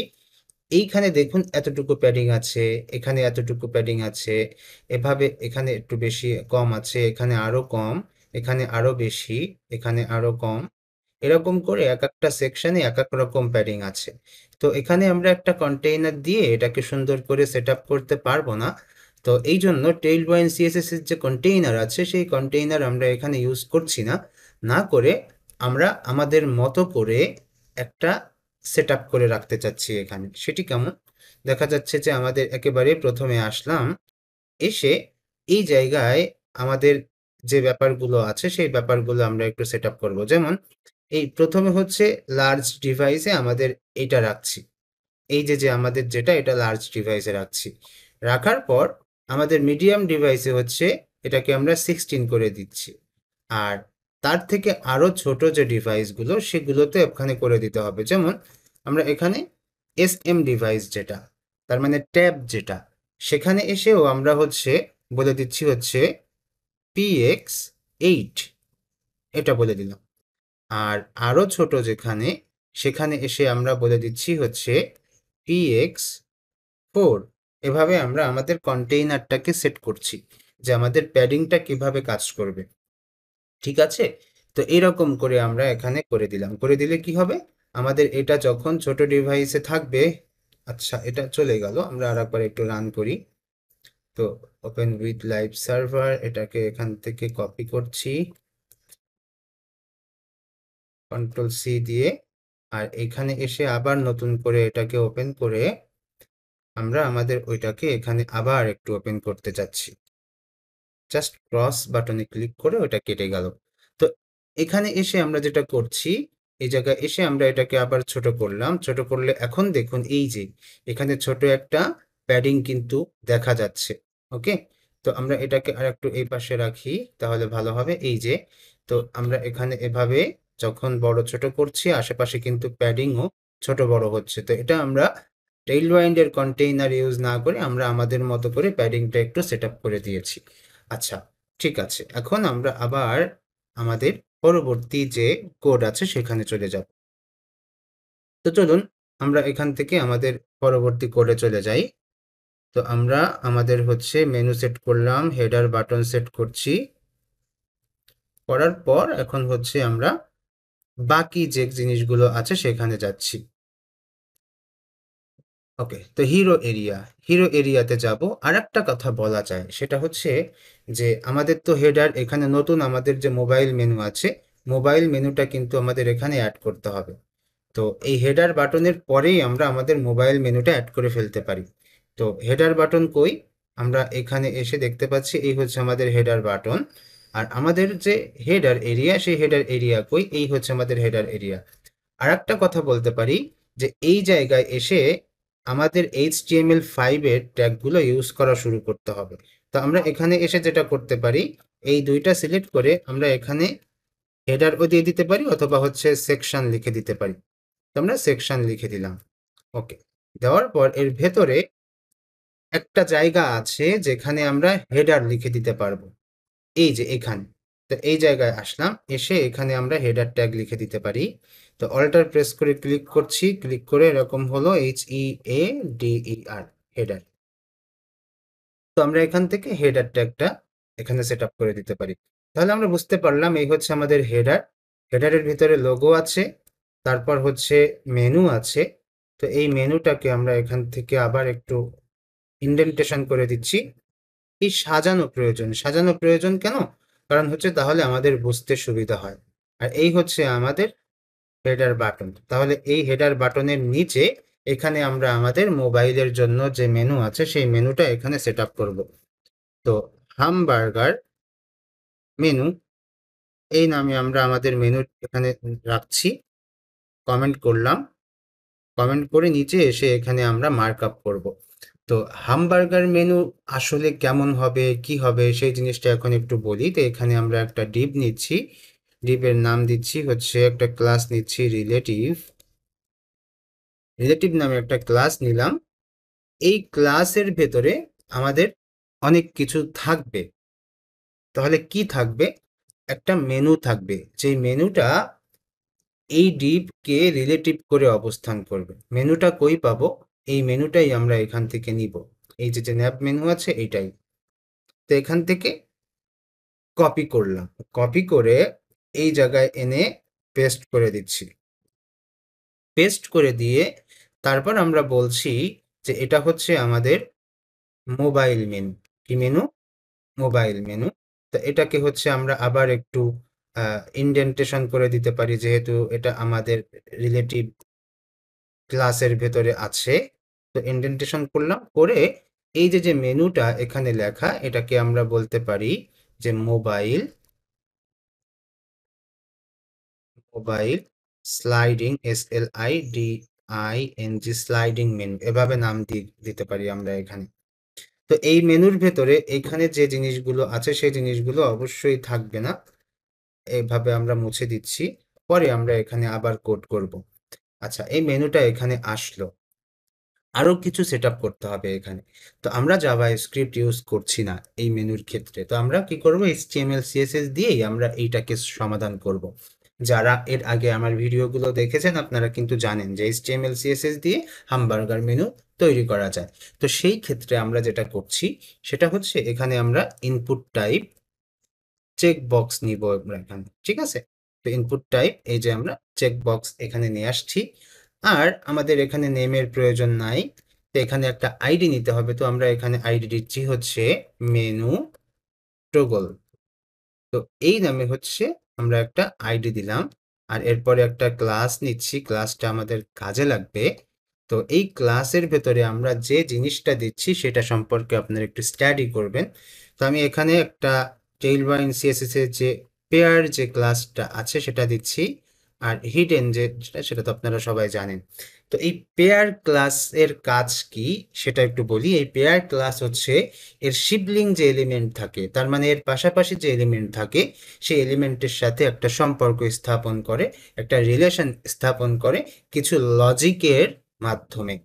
এইখানে দেখুন এতটুকু প্যাডিং আছে, এখানে এতটুকু প্যাডিং আছে, এভাবে এখানে একটু বেশি কম আছে, এখানে আরো কম, এখানে আরো বেশি, এখানে আরো কম, এরকম করে এক একটা সেকশনে এক এক রকম প্যাডিং আছে। তো এখানে আমরা একটা কন্টেইনার দিয়ে এটাকে সুন্দর করে সেট আপ করতে পারবো না। তো এই জন্য টেইলওয়াইন সিএসএস এর যে কন্টেইনার আছে সেই কন্টেইনার আমরা এখানে ইউজ করছি না, না করে আমরা আমাদের মতো করে একটা সেট আপ করে রাখতে চাচ্ছি এখানে। সেটি কেমন, দেখা যাচ্ছে যে আমাদের একেবারে প্রথমে আসলাম, এসে এই জায়গায় আমাদের যে ব্যাপারগুলো আছে সেই ব্যাপারগুলো আমরা একটু সেট আপ করবো। যেমন এই প্রথমে হচ্ছে লার্জ ডিভাইসে আমাদের এটা রাখছি, এই যে আমাদের যেটা এটা লার্জ ডিভাইসে রাখছি। রাখার পর আমাদের মিডিয়াম ডিভাইসে হচ্ছে এটাকে আমরা 16 করে দিচ্ছি। আর তার থেকে আরো ছোট যে ডিভাইসগুলো সেগুলোতে ওখানে করে দিতে হবে। যেমন আমরা এখানে SM ডিভাইস যেটা, তার মানে ট্যাব যেটা, সেখানে এসেও আমরা হচ্ছে বলে দিচ্ছি হচ্ছে PX8, এটা বলে দিলাম। আর আরো ছোট যেখানে, সেখানে এসে আমরা বলে দিচ্ছি হচ্ছে px4। এভাবে আমরা আমাদের কন্টেইনারটাকে সেট করছি যে আমাদের প্যাডিংটা কিভাবে কাজ করবে। ঠিক আছে? তো এরকম করে আমরা এখানে করে দিলাম। করে দিলে কি হবে, আমাদের এটা যখন ছোট ডিভাইসে থাকবে, আচ্ছা এটা চলে গেল, আমরা আরেকবার একটু রান করি। তো ওপেন উইথ লাইভ সার্ভার, এটাকে এখান থেকে কপি করছি কন্ট্রোল সি দিয়ে, আর এখানে এসে আবার নতুন করে এটাকে ওপেন করে আমরা আমাদের ওইটাকে এখানে আবার একটু ওপেন করতে যাচ্ছি। জাস্ট ক্রস বাটনে ক্লিক করে ওটা কেটে গেল। তো এখানে এসে আমরা যেটা করছি, এই জায়গায় এসে আমরা এটাকে আবার ছোট করলাম। ছোট করলে এখন দেখুন এই যে এখানে ছোট একটা প্যাডিং কিন্তু দেখা যাচ্ছে। ওকে, তো আমরা এটাকে আর একটু এই পাশে রাখি, তাহলে ভালো হবে। এই যে, তো আমরা এখানে এভাবে যখন বড় ছোট করছি, আশেপাশে কিন্তু প্যাডিংও ছোট বড় হচ্ছে। তো এটা আমরা টেইলওয়াইন্ডের কন্টেইনার ইউজ না করে আমরা আমাদের মতো করে প্যাডিংটা একটু সেট আপ করে দিয়েছি। আচ্ছা, ঠিক আছে, এখন আমরা আবার আমাদের পরবর্তী যে কোড আছে সেখানে চলে যাব। তো চলুন আমরা এখান থেকে আমাদের পরবর্তী কোডে চলে যাই। তো আমরা আমাদের হচ্ছে মেনু সেট করলাম, হেডার বাটন সেট করছি, করার পর এখন হচ্ছে আমরা বাকি যে জিনিসগুলো আছে সেখানে যাচ্ছি। ওকে, তো হিরো এরিয়াতে যাব। আর একটা কথা বলা যায়, সেটা হচ্ছে যে আমাদের তো হেডার, এখানে নতুন আমাদের যে মোবাইল মেনু আছে, মোবাইল মেনুটা কিন্তু আমাদের এখানে অ্যাড করতে হবে। তো এই হেডার বাটনের পরেই আমরা আমাদের মোবাইল মেনুটা অ্যাড করে ফেলতে পারি। তো হেডার বাটন কই, আমরা এখানে এসে দেখতে পাচ্ছি এই হচ্ছে আমাদের হেডার বাটন। আর আমাদের যে হেডার এরিয়া, সেই হেডার এরিয়া কই, এই হচ্ছে আমাদের হেডার এরিয়া। আর একটা কথা বলতে পারি যে এই জায়গায় এসে আমাদের HTML5 এর ট্যাগগুলো ইউজ করা শুরু করতে হবে। তো আমরা এখানে এসে যেটা করতে পারি, এই দুইটা সিলেক্ট করে আমরা এখানে হেডারও দিয়ে দিতে পারি, অথবা হচ্ছে সেকশন লিখে দিতে পারি। তো আমরা সেকশন লিখে দিলাম। ওকে, দেওয়ার পর এর ভেতরে একটা জায়গা আছে যেখানে আমরা হেডার লিখে দিতে পারবো, এই যে এখানে। তো এই জায়গায় আসলাম, এসে এখানে আমরা হেডার ট্যাগ লিখে দিতে পারি। তো অল্টার প্রেস করে ক্লিক করছি, ক্লিক করে এরকম হলো HEADER, হেডার। তো আমরা এখান থেকে হেডার ট্যাগটা এখানে সেট আপ করে দিতে পারি। তাহলে আমরা বুঝতে পারলাম এই হচ্ছে আমাদের হেডার। হেডারের ভিতরে লোগো আছে, তারপর হচ্ছে মেনু আছে। তো এই মেনুটাকে আমরা এখান থেকে আবার একটু ইন্ডেন্টেশন করে দিচ্ছি। এই সাজানো প্রয়োজন কেন? কারণ হচ্ছে তাহলে আমাদের বুঝতে সুবিধা হয়। আর এই হচ্ছে আমাদের হেডার বাটন। তাহলে এই হেডার বাটনের নিচে এখানে আমরা আমাদের মোবাইলের জন্য যে মেনু আছে সেই মেনুটা এখানে সেট আপ করবো। তো হামবার্গার মেনু, এই নামে আমরা আমাদের মেনু এখানে রাখছি। কমেন্ট করলাম, কমেন্ট করে নিচে এসে এখানে আমরা মার্ক আপ করবো। তো হামবার্গার মেনু আসলে কেমন হবে, কি হবে, সেই জিনিসটা এখন একটু বলি। তো এখানে আমরা একটা ডিভ নিচ্ছি, ডিভের নাম দিচ্ছি হচ্ছে, একটা ক্লাস নিচ্ছি রিলেটিভ নামে একটা ক্লাস নিলাম। এই ক্লাসের ভেতরে আমাদের অনেক কিছু থাকবে। তাহলে কি থাকবে, একটা মেনু থাকবে, যে মেনুটা এই ডিভকে রিলেটিভ করে অবস্থান করবে। মেনুটা কই পাবো, এই মেনুটাই আমরা এখান থেকে নিব। এই যে ন্যাব মেনু আছে এইটাই। তো এখান থেকে কপি করলাম, কপি করে এই জায়গায় এনে পেস্ট করে দিচ্ছি। পেস্ট করে দিয়ে তারপর আমরা বলছি যে এটা হচ্ছে আমাদের মোবাইল মেনু। কি মেনু? Mobile menu. তো এটাকে হচ্ছে আমরা আবার একটু ইন্ডেন্টেশন করে দিতে পারি, যেহেতু এটা আমাদের রিলেটিভ ক্লাসের ভেতরে আছে। তো ইন্ডেন্টেশন করলাম, করে এই যে মেনুটা এখানে লেখা, এটাকে আমরা বলতে পারি যে mobile sliding, SLIDING, sliding menu, এভাবে নাম দিতে পারি আমরা এখানে। তো এই মেনুর ভেতরে এখানে যে জিনিসগুলো আছে সেই জিনিসগুলো অবশ্যই থাকবে না, এইভাবে আমরা মুছে দিচ্ছি। পরে আমরা এখানে আবার কোড করব। আচ্ছা, এই মেনুটা এখানে আসলো, আরো কিছু সেট আপ করতে হবে এখানে। তো আমরা জাভাস্ক্রিপ্ট ইউজ করছি না এই মেনুর ক্ষেত্রে। তো আমরা কি করব, HTML CSS দিয়েই আমরা এইটাকে সমাধান করব। যারা এর আগে আমার ভিডিওগুলো দেখেছেন আপনারা কিন্তু জানেন যে HTML CSS দিয়ে হামবার্গার মেনু তৈরি করা যায়। তো সেই ক্ষেত্রে আমরা যেটা করছি সেটা হচ্ছে এখানে আমরা ইনপুট টাইপ চেক বক্স নিব আমরা এখানে, ঠিক আছে? তো ইনপুট টাইপ এই যে আমরা চেক বক্স এখানে নিয়ে আসছি। আর আমাদের এখানে নেমের প্রয়োজন নাই, তো এখানে একটা আইডি নিতে হবে। তো আমরা এখানে আইডি দিচ্ছি হচ্ছে মেনু টগল। তো এই নামে হচ্ছে আমরা একটা আইডি দিলাম। আর এরপরে একটা ক্লাস নিচ্ছি, ক্লাসটা আমাদের কাজে লাগবে। তো এই ক্লাসের ভেতরে আমরা যে জিনিসটা দিচ্ছি সেটা সম্পর্কে আপনারা একটু স্টাডি করবেন। তো আমি এখানে একটা টেইলবাইন সিএসএস এর যে পেয়ার যে ক্লাসটা আছে সেটা দিচ্ছি। আর হিডেন যে সেটা তো আপনারা সবাই জানেন। তো এই পেয়ার ক্লাসের কাজ কি সেটা একটু বলি। এই পেয়ার ক্লাস হচ্ছে এর সিবলিং যে এলিমেন্ট থাকে, তার মানে এর পাশাপাশি যে এলিমেন্ট থাকে সেই এলিমেন্টের সাথে একটা সম্পর্ক স্থাপন করে, একটা রিলেশন স্থাপন করে কিছু লজিকের মাধ্যমে।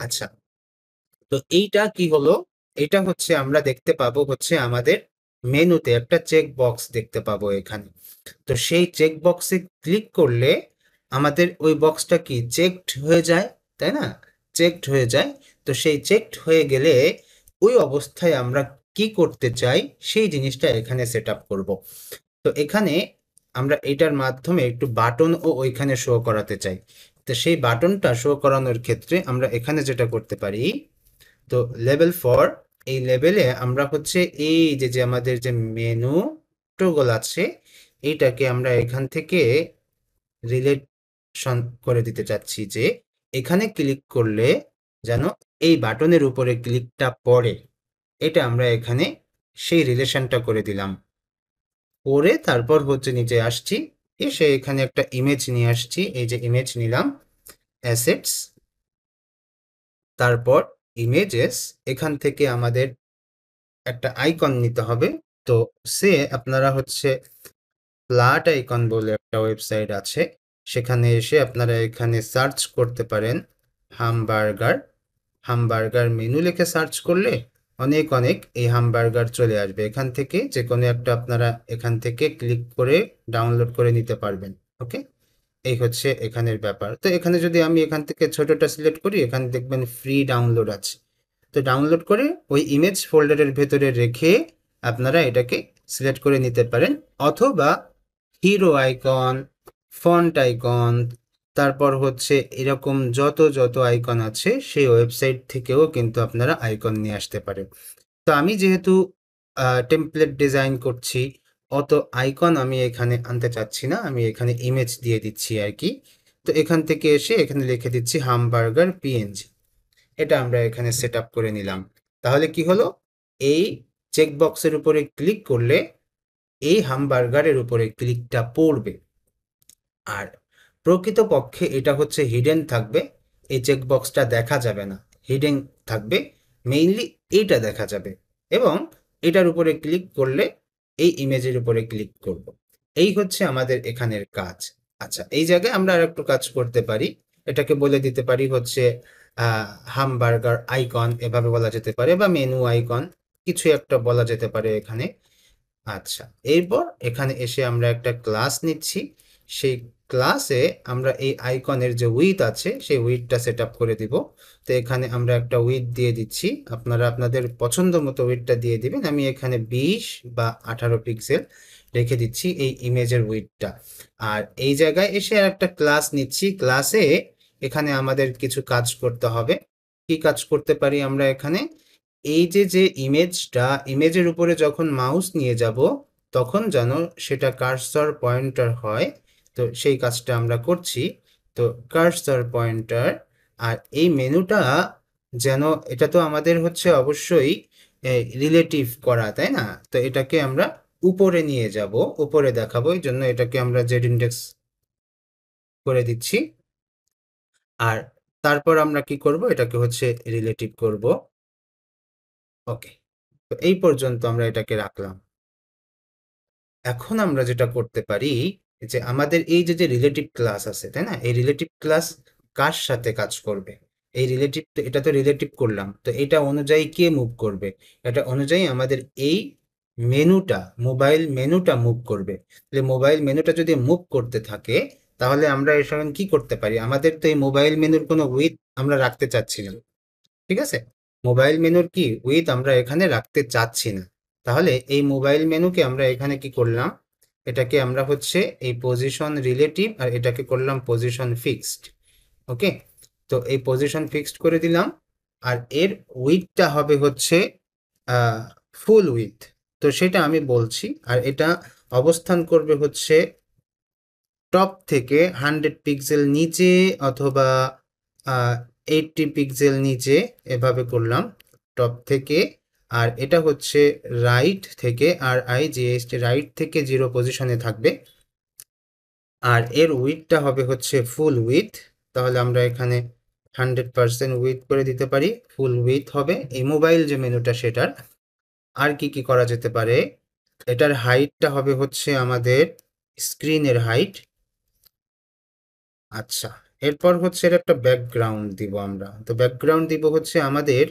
আচ্ছা, তো এইটা কি হলো? এটা হচ্ছে আমরা দেখতে পাবো হচ্ছে আমাদের মেনুতে একটা চেক বক্স দেখতে পাবো এখানে। তো সেই চেক বক্সে ক্লিক করলে আমাদের ওই বক্সটা কি চেকড হয়ে যায়, তাই না? চেকড হয়ে যায়। তো সেই চেকড হয়ে গেলে ওই অবস্থায় আমরা কি করতে চাই সেই জিনিসটা এখানে সেট আপ করবো। তো এখানে আমরা এটার মাধ্যমে একটু বাটনও ওইখানে শো করাতে চাই। তো সেই বাটনটা শো করানোর ক্ষেত্রে আমরা এখানে যেটা করতে পারি, তো লেভেল ফর, এই লেভেলে আমরা হচ্ছে এই যে আমাদের যে মেনু টগল আছে এইটাকে আমরা এখান থেকে রিলেশন করে দিতে চাচ্ছি যে এখানে ক্লিক করলে যেন এই বাটনের উপরে ক্লিকটা পড়ে। এটা আমরা এখানে সেই রিলেশনটা করে দিলাম। করে তারপর হচ্ছে নিচে আসছি, এসে এখানে একটা ইমেজ নিয়ে আসছি। এই যে ইমেজ নিলাম, অ্যাসেটস, তারপর ইমেজেস, এখান থেকে আমাদের একটা আইকন নিতে হবে। তো সে আপনারা হচ্ছে ফ্ল্যাট আইকন বলে একটা ওয়েবসাইট আছে, সেখানে এসে আপনারা এখানে সার্চ করতে পারেন হামবার্গার। হামবার্গার মেনু লিখে সার্চ করলে অনেক অনেক এই হামবার্গার চলে আসবে। এখান থেকে যে কোনো একটা আপনারা এখান থেকে ক্লিক করে ডাউনলোড করে নিতে পারবেন। ওকে, এই হচ্ছে এখানের ব্যাপার। তো এখানে যদি আমি এখান থেকে ছোটটা সিলেক্ট করি, এখানে দেখবেন ফ্রি ডাউনলোড আছে। তো ডাউনলোড করে ওই ইমেজ ফোল্ডারের ভেতরে রেখে আপনারা এটাকে সিলেক্ট করে নিতে পারেন। অথবা হিরো আইকন, ফন্ট আইকন, তারপর হচ্ছে এরকম যত যত আইকন আছে সেই ওয়েবসাইট থেকেও কিন্তু আপনারা আইকন নিয়ে আসতে পারেন। তো আমি যেহেতু টেমপ্লেট ডিজাইন করছি, অত আইকন আমি এখানে আনতে চাচ্ছি না, আমি এখানে ইমেজ দিয়ে দিচ্ছি আর কি। তো এখান থেকে এসে এখানে লিখে দিচ্ছি হামবার্গার পিএনজি। এটা আমরা এখানে সেট আপ করে নিলাম। তাহলে কি হলো? এই চেকবক্সের উপরে ক্লিক করলে এই হামবার্গারের উপরে ক্লিকটা পড়বে। আর প্রকৃতপক্ষে এটা হচ্ছে হিডেন থাকবে, এই চেকবক্সটা দেখা যাবে না, হিডেন থাকবে। মেইনলি এইটা দেখা যাবে। এবং এটার উপরে ক্লিক করলে এই ইমেজের উপরে ক্লিক করব। এই হচ্ছে আমাদের এখানের কাজ। আচ্ছা, এই জায়গায় আমরা আর একটু কাজ করতে পারি। এটাকে বলে দিতে পারি হচ্ছে হামবার্গার আইকন, এভাবে বলা যেতে পারে, বা মেনু আইকন, কিছু একটা বলা যেতে পারে এখানে। আচ্ছা, এরপর এখানে এসে আমরা একটা ক্লাস নিচ্ছি। সেই ক্লাসে আমরা এই আইকনের যে উইথ আছে সেই উইথটা সেট আপ করে দিব। তো এখানে আমরা একটা উইথ দিয়ে দিচ্ছি, আপনারা আপনাদের পছন্দ মতো উইথটা দিয়ে দিবেন। আমি এখানে 20 বা 18 পিক্সেল রেখে দিচ্ছি এই ইমেজের উইথটা। আর এই জায়গায় এসে আর একটা ক্লাস নিচ্ছি। ক্লাসে এখানে আমাদের কিছু কাজ করতে হবে। কি কাজ করতে পারি আমরা এখানে? এই যে ইমেজটা, ইমেজের উপরে যখন মাউস নিয়ে যাব তখন যেন সেটা কার্সর পয়েন্টার হয়। তো সেই কাজটা আমরা করছি। তো কার্সর পয়েন্টার, আর এই মেনুটা যেন, এটা তো আমাদের হচ্ছে অবশ্যই রিলেটিভ করা, তাই না? তো এটাকে আমরা উপরে নিয়ে যাব, উপরে দেখাবো, এই জন্য এটাকে আমরা জেড ইন্ডেক্স করে দিচ্ছি। আর তারপর আমরা কি করব? এটাকে হচ্ছে রিলেটিভ করব। ওকে, তো এই পর্যন্ত আমরা এটাকে রাখলাম। এখন আমরা যেটা করতে পারি যে আমাদের এই যে রিলেটিভ ক্লাস আছে, তাই না? এই রিলেটিভ ক্লাস কার সাথে কাজ করবে? এই রিলেটিভ, এটা তো রিলেটিভ করলাম, তো এটা অনুযায়ী কে মুভ করবে? এটা অনুযায়ী আমাদের এই মোবাইল মেনুটা মুভ করবে। তাহলে মোবাইল মেনুটা যদি মুভ করতে থাকে, তাহলে আমরা এর সঙ্গে কি করতে পারি? আমাদের তো এই মোবাইল মেনুর কোনো উইথ আমরা রাখতে চাচ্ছি না, ঠিক আছে? মোবাইল মেনুর কি উইথ আমরা এখানে রাখতে চাচ্ছি না। তাহলে এই মোবাইল মেনুকে আমরা এখানে কি করলাম, এটাকে আমরা হচ্ছে এই পজিশন রিলেটিভ আর এটাকে করলাম পজিশন ফিক্সড। ওকে, তো এই পজিশন ফিক্সড করে দিলাম। আর এর উইথটা হবে হচ্ছে ফুল উইথ। তো সেটা আমি বলছি। আর এটা অবস্থান করবে হচ্ছে টপ থেকে 100 পিক্সেল নিচে অথবা 80 পিক্সেল নিচে, এভাবে করলাম টপ থেকে। আর এটা হচ্ছে রাইট থেকে, আর IGST রাইট থেকে 0 পজিশনে থাকবে। আর এর উইথটা হবে হচ্ছে ফুল উইথ। তাহলে আমরা এখানে 100% উইথ করে দিতে পারি, ফুল উইথ হবে এই মোবাইল যে মেনুটা সেটার। আর কি কি করা যেতে পারে, এটার হাইটটা হবে হচ্ছে আমাদের স্ক্রিনের হাইট। আচ্ছা, এরপর হচ্ছে এর একটা ব্যাকগ্রাউন্ড দিব আমরা। তো ব্যাকগ্রাউন্ড দিব হচ্ছে আমাদের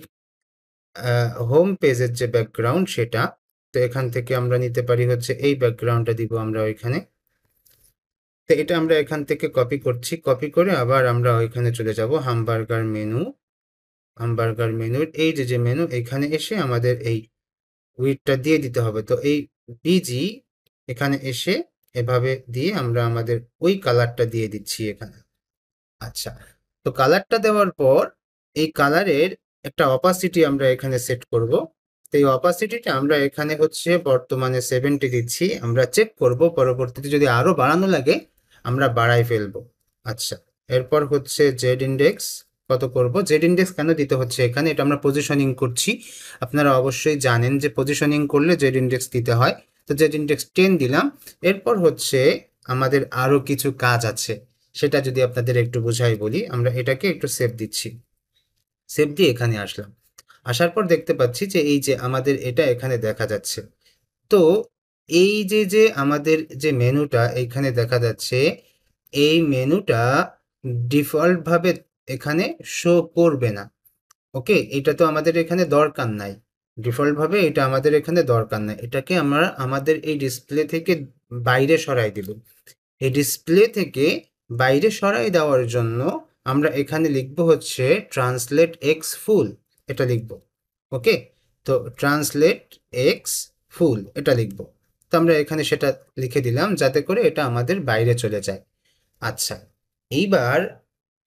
হোম পেজের যে ব্যাকগ্রাউন্ড সেটা। তো এখান থেকে আমরা নিতে পারি হচ্ছে এই ব্যাকগ্রাউন্ডটা দিব আমরা ওইখানে। তো এটা আমরা এখান থেকে কপি করছি, কপি করে আবার আমরা ওইখানে চলে যাব হামবার্গার মেনু। হামবার্গার মেনুর এই যে মেনু, এখানে এসে আমাদের এই উইডটা দিয়ে দিতে হবে। তো এই বিজি এখানে এসে এভাবে দিয়ে আমরা আমাদের ওই কালারটা দিয়ে দিচ্ছি এখানে। আচ্ছা, তো কালারটা দেওয়ার পর এই কালারের একটা অপাসিটি আমরা এখানে সেট করব। তো এই অপাসিটিটা আমরা এখানে হচ্ছে বর্তমানে 70 দিচ্ছি। আমরা চেক করব পরবর্তীতে যদি আরো বাড়ানো লাগে আমরা বাড়াই ফেলবো। আচ্ছা, এরপর হচ্ছে জেড ইন্ডেক্স কত করব? জেড ইন্ডেক্স কেন দিতে হচ্ছে এখানে, এটা আমরা পজিশনিং করছি। আপনারা অবশ্যই জানেন যে পজিশনিং করলে জেড ইন্ডেক্স দিতে হয়। তো জেড ইন্ডেক্স 10 দিলাম। এরপর হচ্ছে আমাদের আরো কিছু কাজ আছে, সেটা যদি আপনাদের একটু বুঝাই বলি। আমরা এটাকে একটু সেভ দিচ্ছি, সেভ দিয়ে এখানে আসলাম। আসার পর দেখতে পাচ্ছি যে এই যে আমাদের এটা এখানে দেখা যাচ্ছে। তো এই যে আমাদের যে মেনুটা এখানে দেখা যাচ্ছে, এই মেনুটা ডিফল্ট ভাবে এখানে শো করবে না। ওকে, এটা তো আমাদের এখানে দরকার নাই। ডিফল্ট ভাবে এটা আমাদের এখানে দরকার নাই। এটাকে আমরা আমাদের এই ডিসপ্লে থেকে বাইরে সরাই দিব। এই ডিসপ্লে থেকে বাইরে সরাই দেওয়ার জন্য আমরা এখানে লিখব হচ্ছে ট্রান্সলেট এক্স ফুল, এটা লিখব। ওকে, তো ট্রান্সলেট এক্স ফুল এটা লিখব। তো আমরা এখানে সেটা লিখে দিলাম যাতে করে এটা আমাদের বাইরে চলে যায়। আচ্ছা, এইবার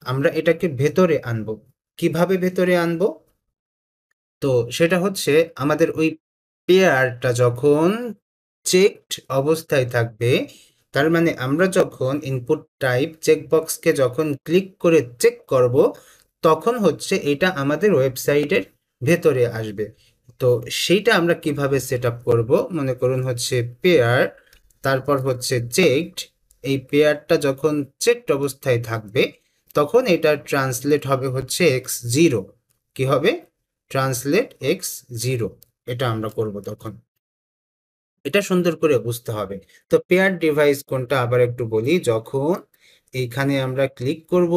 আমরা এটাকে ভেতরে আনবো। কিভাবে ভেতরে আনবো? তো সেটা হচ্ছে আমাদের ওই পেয়ারটা যখন চেকড অবস্থায় থাকবে, তার মানে আমরা যখন ইনপুট টাইপ চেকবক্সকে যখন ক্লিক করে চেক করব, তখন হচ্ছে এটা আমাদের ওয়েবসাইটের ভেতরে আসবে। তো সেইটা আমরা কিভাবে সেট আপ করবো, মনে করুন হচ্ছে পেয়ার, তারপর হচ্ছে চেকড। এই পেয়ারটা যখন চেকড অবস্থায় থাকবে তখন এটা ট্রান্সলেট হবে হচ্ছে x0। কি হবে? ট্রান্সলেট x0, এটা আমরা করব তখন। এটা সুন্দর করে বুঝতে হবে। তো পেয়ার ডিভাইস কোনটা আবার একটু বলি। যখন এইখানে আমরা ক্লিক করব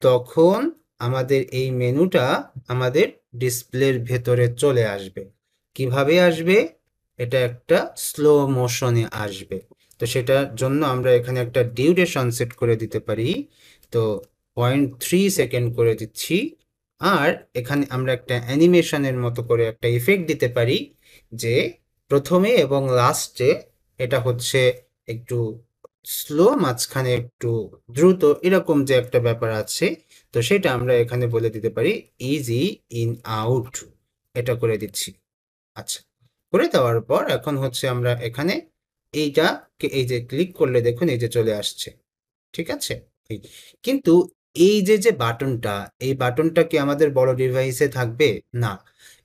তখন আমাদের এই মেনুটা আমাদের ডিসপ্লের ভেতরে চলে আসবে। কিভাবে আসবে? এটা একটা স্লো মোশনে আসবে। তো সেটার জন্য আমরা এখানে একটা ডিউরেশন সেট করে দিতে পারি। তো 0.3 সেকেন্ড করে দিচ্ছি। আর এখানে আমরা একটা অ্যানিমেশনের মতো করে একটা ইফেক্ট দিতে পারি যে প্রথমে এবং লাস্টে এটা হচ্ছে একটু স্লো, মাঝখানে একটু দ্রুত, এরকম যে একটা ব্যাপার আছে। তো সেটা আমরা এখানে বলে দিতে পারি ইজি ইন আউট, এটা করে দিচ্ছি। আচ্ছা, করে দেওয়ার পর এখন হচ্ছে আমরা এখানে এইটাকে এই যে ক্লিক করলে দেখুন এই যে চলে আসছে, ঠিক আছে? কিন্তু এই যে বাটনটা, এই বাটনটা কি আমাদের বড় ডিভাইসে থাকবে? না,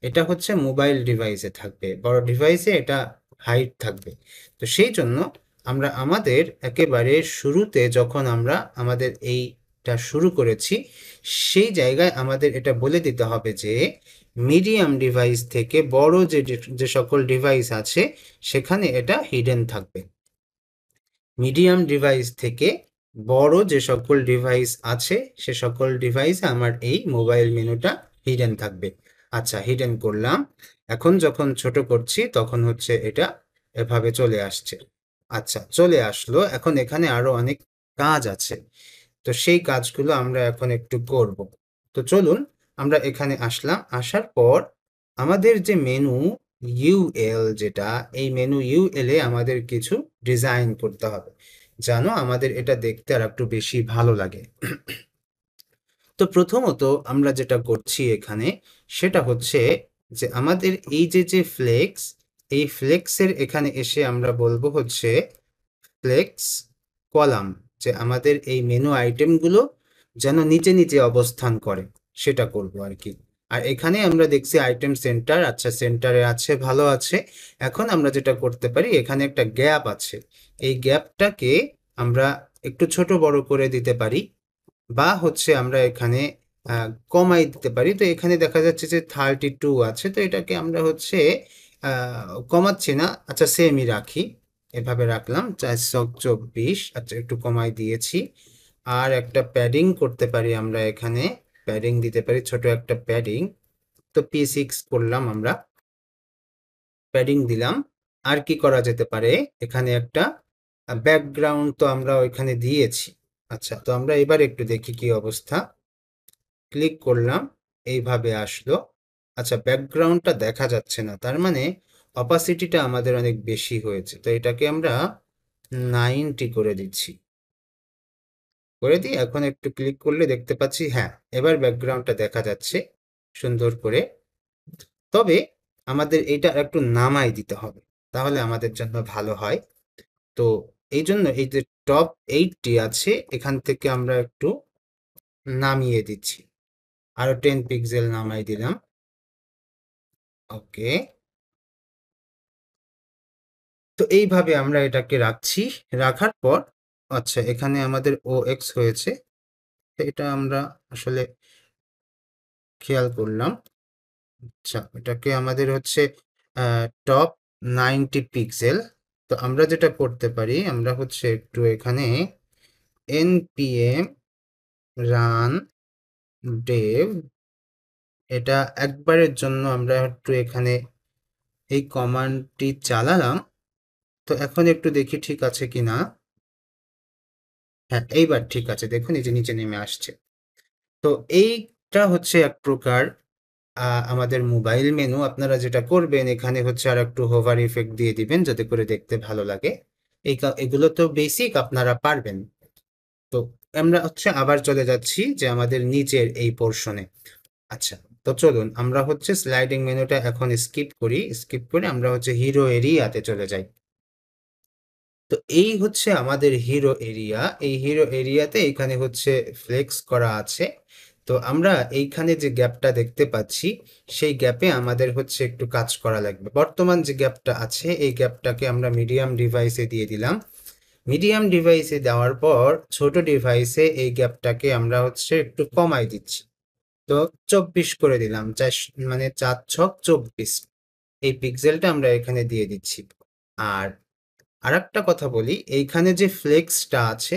এটা হচ্ছে মোবাইল ডিভাইসে থাকবে। বড় ডিভাইসে এটা হাইড থাকবে। তো সেই জন্য আমরা আমাদের একেবারে শুরুতে যখন আমরা আমাদের এইটা শুরু করেছি সেই জায়গায় আমাদের এটা বলে দিতে হবে যে মিডিয়াম ডিভাইস থেকে বড় যে সকল ডিভাইস আছে সেখানে এটা হিডেন থাকবে। মিডিয়াম ডিভাইস থেকে বড় যে সকল ডিভাইস আছে সে সকল ডিভাইসে আমার এই মোবাইল মেনুটা হিডেন থাকবে। আচ্ছা, হিডেন করলাম। এখন যখন ছোট করছি তখন হচ্ছে এটা এভাবে চলে আসছে। আচ্ছা, চলে আসলো। এখন এখানে আরো অনেক কাজ আছে, তো সেই কাজগুলো আমরা এখন একটু করব। তো চলুন আমরা এখানে আসলাম। আসার পর আমাদের যে মেনু ইউএল, যেটা এই মেনু ইউএল এ আমাদের কিছু ডিজাইন করতে হবে, জানো আমাদের এটা দেখতে আর একটু বেশি ভালো লাগে। তো প্রথমত আমরা যেটা করছি এখানে সেটা হচ্ছে যে আমাদের এই যে ফ্লেক্স, এই ফ্লেক্সের এখানে এসে আমরা বলবো হচ্ছে ফ্লেক্স কলাম, যে আমাদের এই মেনু আইটেমগুলো যেন নিচে নিচে অবস্থান করে, সেটা করব আর কি। আর এখানে আমরা দেখছি আইটেম সেন্টার, আচ্ছা সেন্টারে আছে, ভালো আছে। এখন আমরা যেটা করতে পারি, এখানে একটা গ্যাপ আছে, এই গ্যাপটাকে আমরা একটু ছোট বড় করে দিতে পারি, বা হচ্ছে আমরা এখানে কমাই দিতে পারি। তো এখানে দেখা যাচ্ছে যে 32 আছে, তো এটাকে আমরা হচ্ছে কমাচ্ছি না, আচ্ছা সেমই রাখি, এভাবে রাখলাম 424। আচ্ছা একটু কমাই দিয়েছি। আর একটা প্যাডিং করতে পারি আমরা, এখানে প্যাডিং দিতে পারি, ছোট একটা প্যাডিং। তো P6 করলাম আমরা, প্যাডিং দিলাম। আর কি করা যেতে পারে, এখানে একটা ব্যাকগ্রাউন্ড তো আমরা ওইখানে দিয়েছি। আচ্ছা, তো আমরা এবার একটু দেখি কি অবস্থা। ক্লিক করলাম, এইভাবে আসলো। আচ্ছা, ব্যাকগ্রাউন্ডটা দেখা যাচ্ছে না, তার মানে অপাসিটিটা আমাদের অনেক বেশি হয়েছে। তো এটাকে আমরা 90 করে দিচ্ছি, করে দিই। এখন একটু ক্লিক করলে দেখতে পাচ্ছি, হ্যাঁ এবার ব্যাকগ্রাউন্ডটা দেখা যাচ্ছে সুন্দর করে। তবে আমাদের এটা একটু নামাই দিতে হবে, তাহলে আমাদের জন্য ভালো হয়। তো এই জন্য এই যে টপ 80 আছে, এখান থেকে আমরা একটু নামিয়ে দিচ্ছি, আরো 10 পিক্সেল নামাই দিলাম। ওকে, তো এইভাবে আমরা এটাকে রাখছি। রাখার পর আচ্ছা, এখানে আমাদের ও এক্স হয়েছে, এটা আমরা আসলে খেয়াল করলাম। আচ্ছা, এটাকে আমাদের হচ্ছে টপ 90 পিক্সেল। তো আমরা যেটা করতে পারি, আমরা হচ্ছে একটু এখানে npm রান dev, এটা একবারের জন্য আমরা একটু এখানে এই কমান্ডটি চালালাম। তো এখন একটু দেখি ঠিক আছে কিনা। হ্যাঁ, এইবার ঠিক আছে, দেখুন এই যে নিচে নেমে আসছে। তো এইটা হচ্ছে এক প্রকার আমাদের মোবাইল মেনু। আপনারা যেটা করবেন, এখানে হচ্ছে আর একটু হোভার ইফেক্ট দিয়ে দিবেন যাতে করে দেখতে ভালো লাগে। এগুলো তো বেসিক, আপনারা পারবেন। তো আমরা হচ্ছে আবার চলে যাচ্ছি যে আমাদের নিচের এই পোর্শনে। আচ্ছা, তো চলুন আমরা হচ্ছে স্লাইডিং মেনুটা এখন স্কিপ করি, স্কিপ করে আমরা হচ্ছে হিরো এরিয়াতে চলে যাই। তো এই হচ্ছে আমাদের হিরো এরিয়া। এই হিরো এরিয়াতে এখানে হচ্ছে ফ্লেক্স করা আছে। তো আমরা এইখানে যে গ্যাপটা দেখতে পাচ্ছি, সেই গ্যাপে আমাদের হচ্ছে একটু কাজ করা লাগবে। বর্তমান যে গ্যাপটা আছে, এই গ্যাপটাকে আমরা মিডিয়াম ডিভাইসে দিয়ে দিলাম। মিডিয়াম ডিভাইসে দেওয়ার পর ছোট ডিভাইসে এই গ্যাপটাকে আমরা হচ্ছে একটু কমাই দিচ্ছি। তো 24 করে দিলাম, মানে 4×6 = 24। এই পিক্সেলটা আমরা এখানে দিয়ে দিচ্ছি। আর আরেকটা কথা বলি, এইখানে যে ফ্লেক্সটা আছে,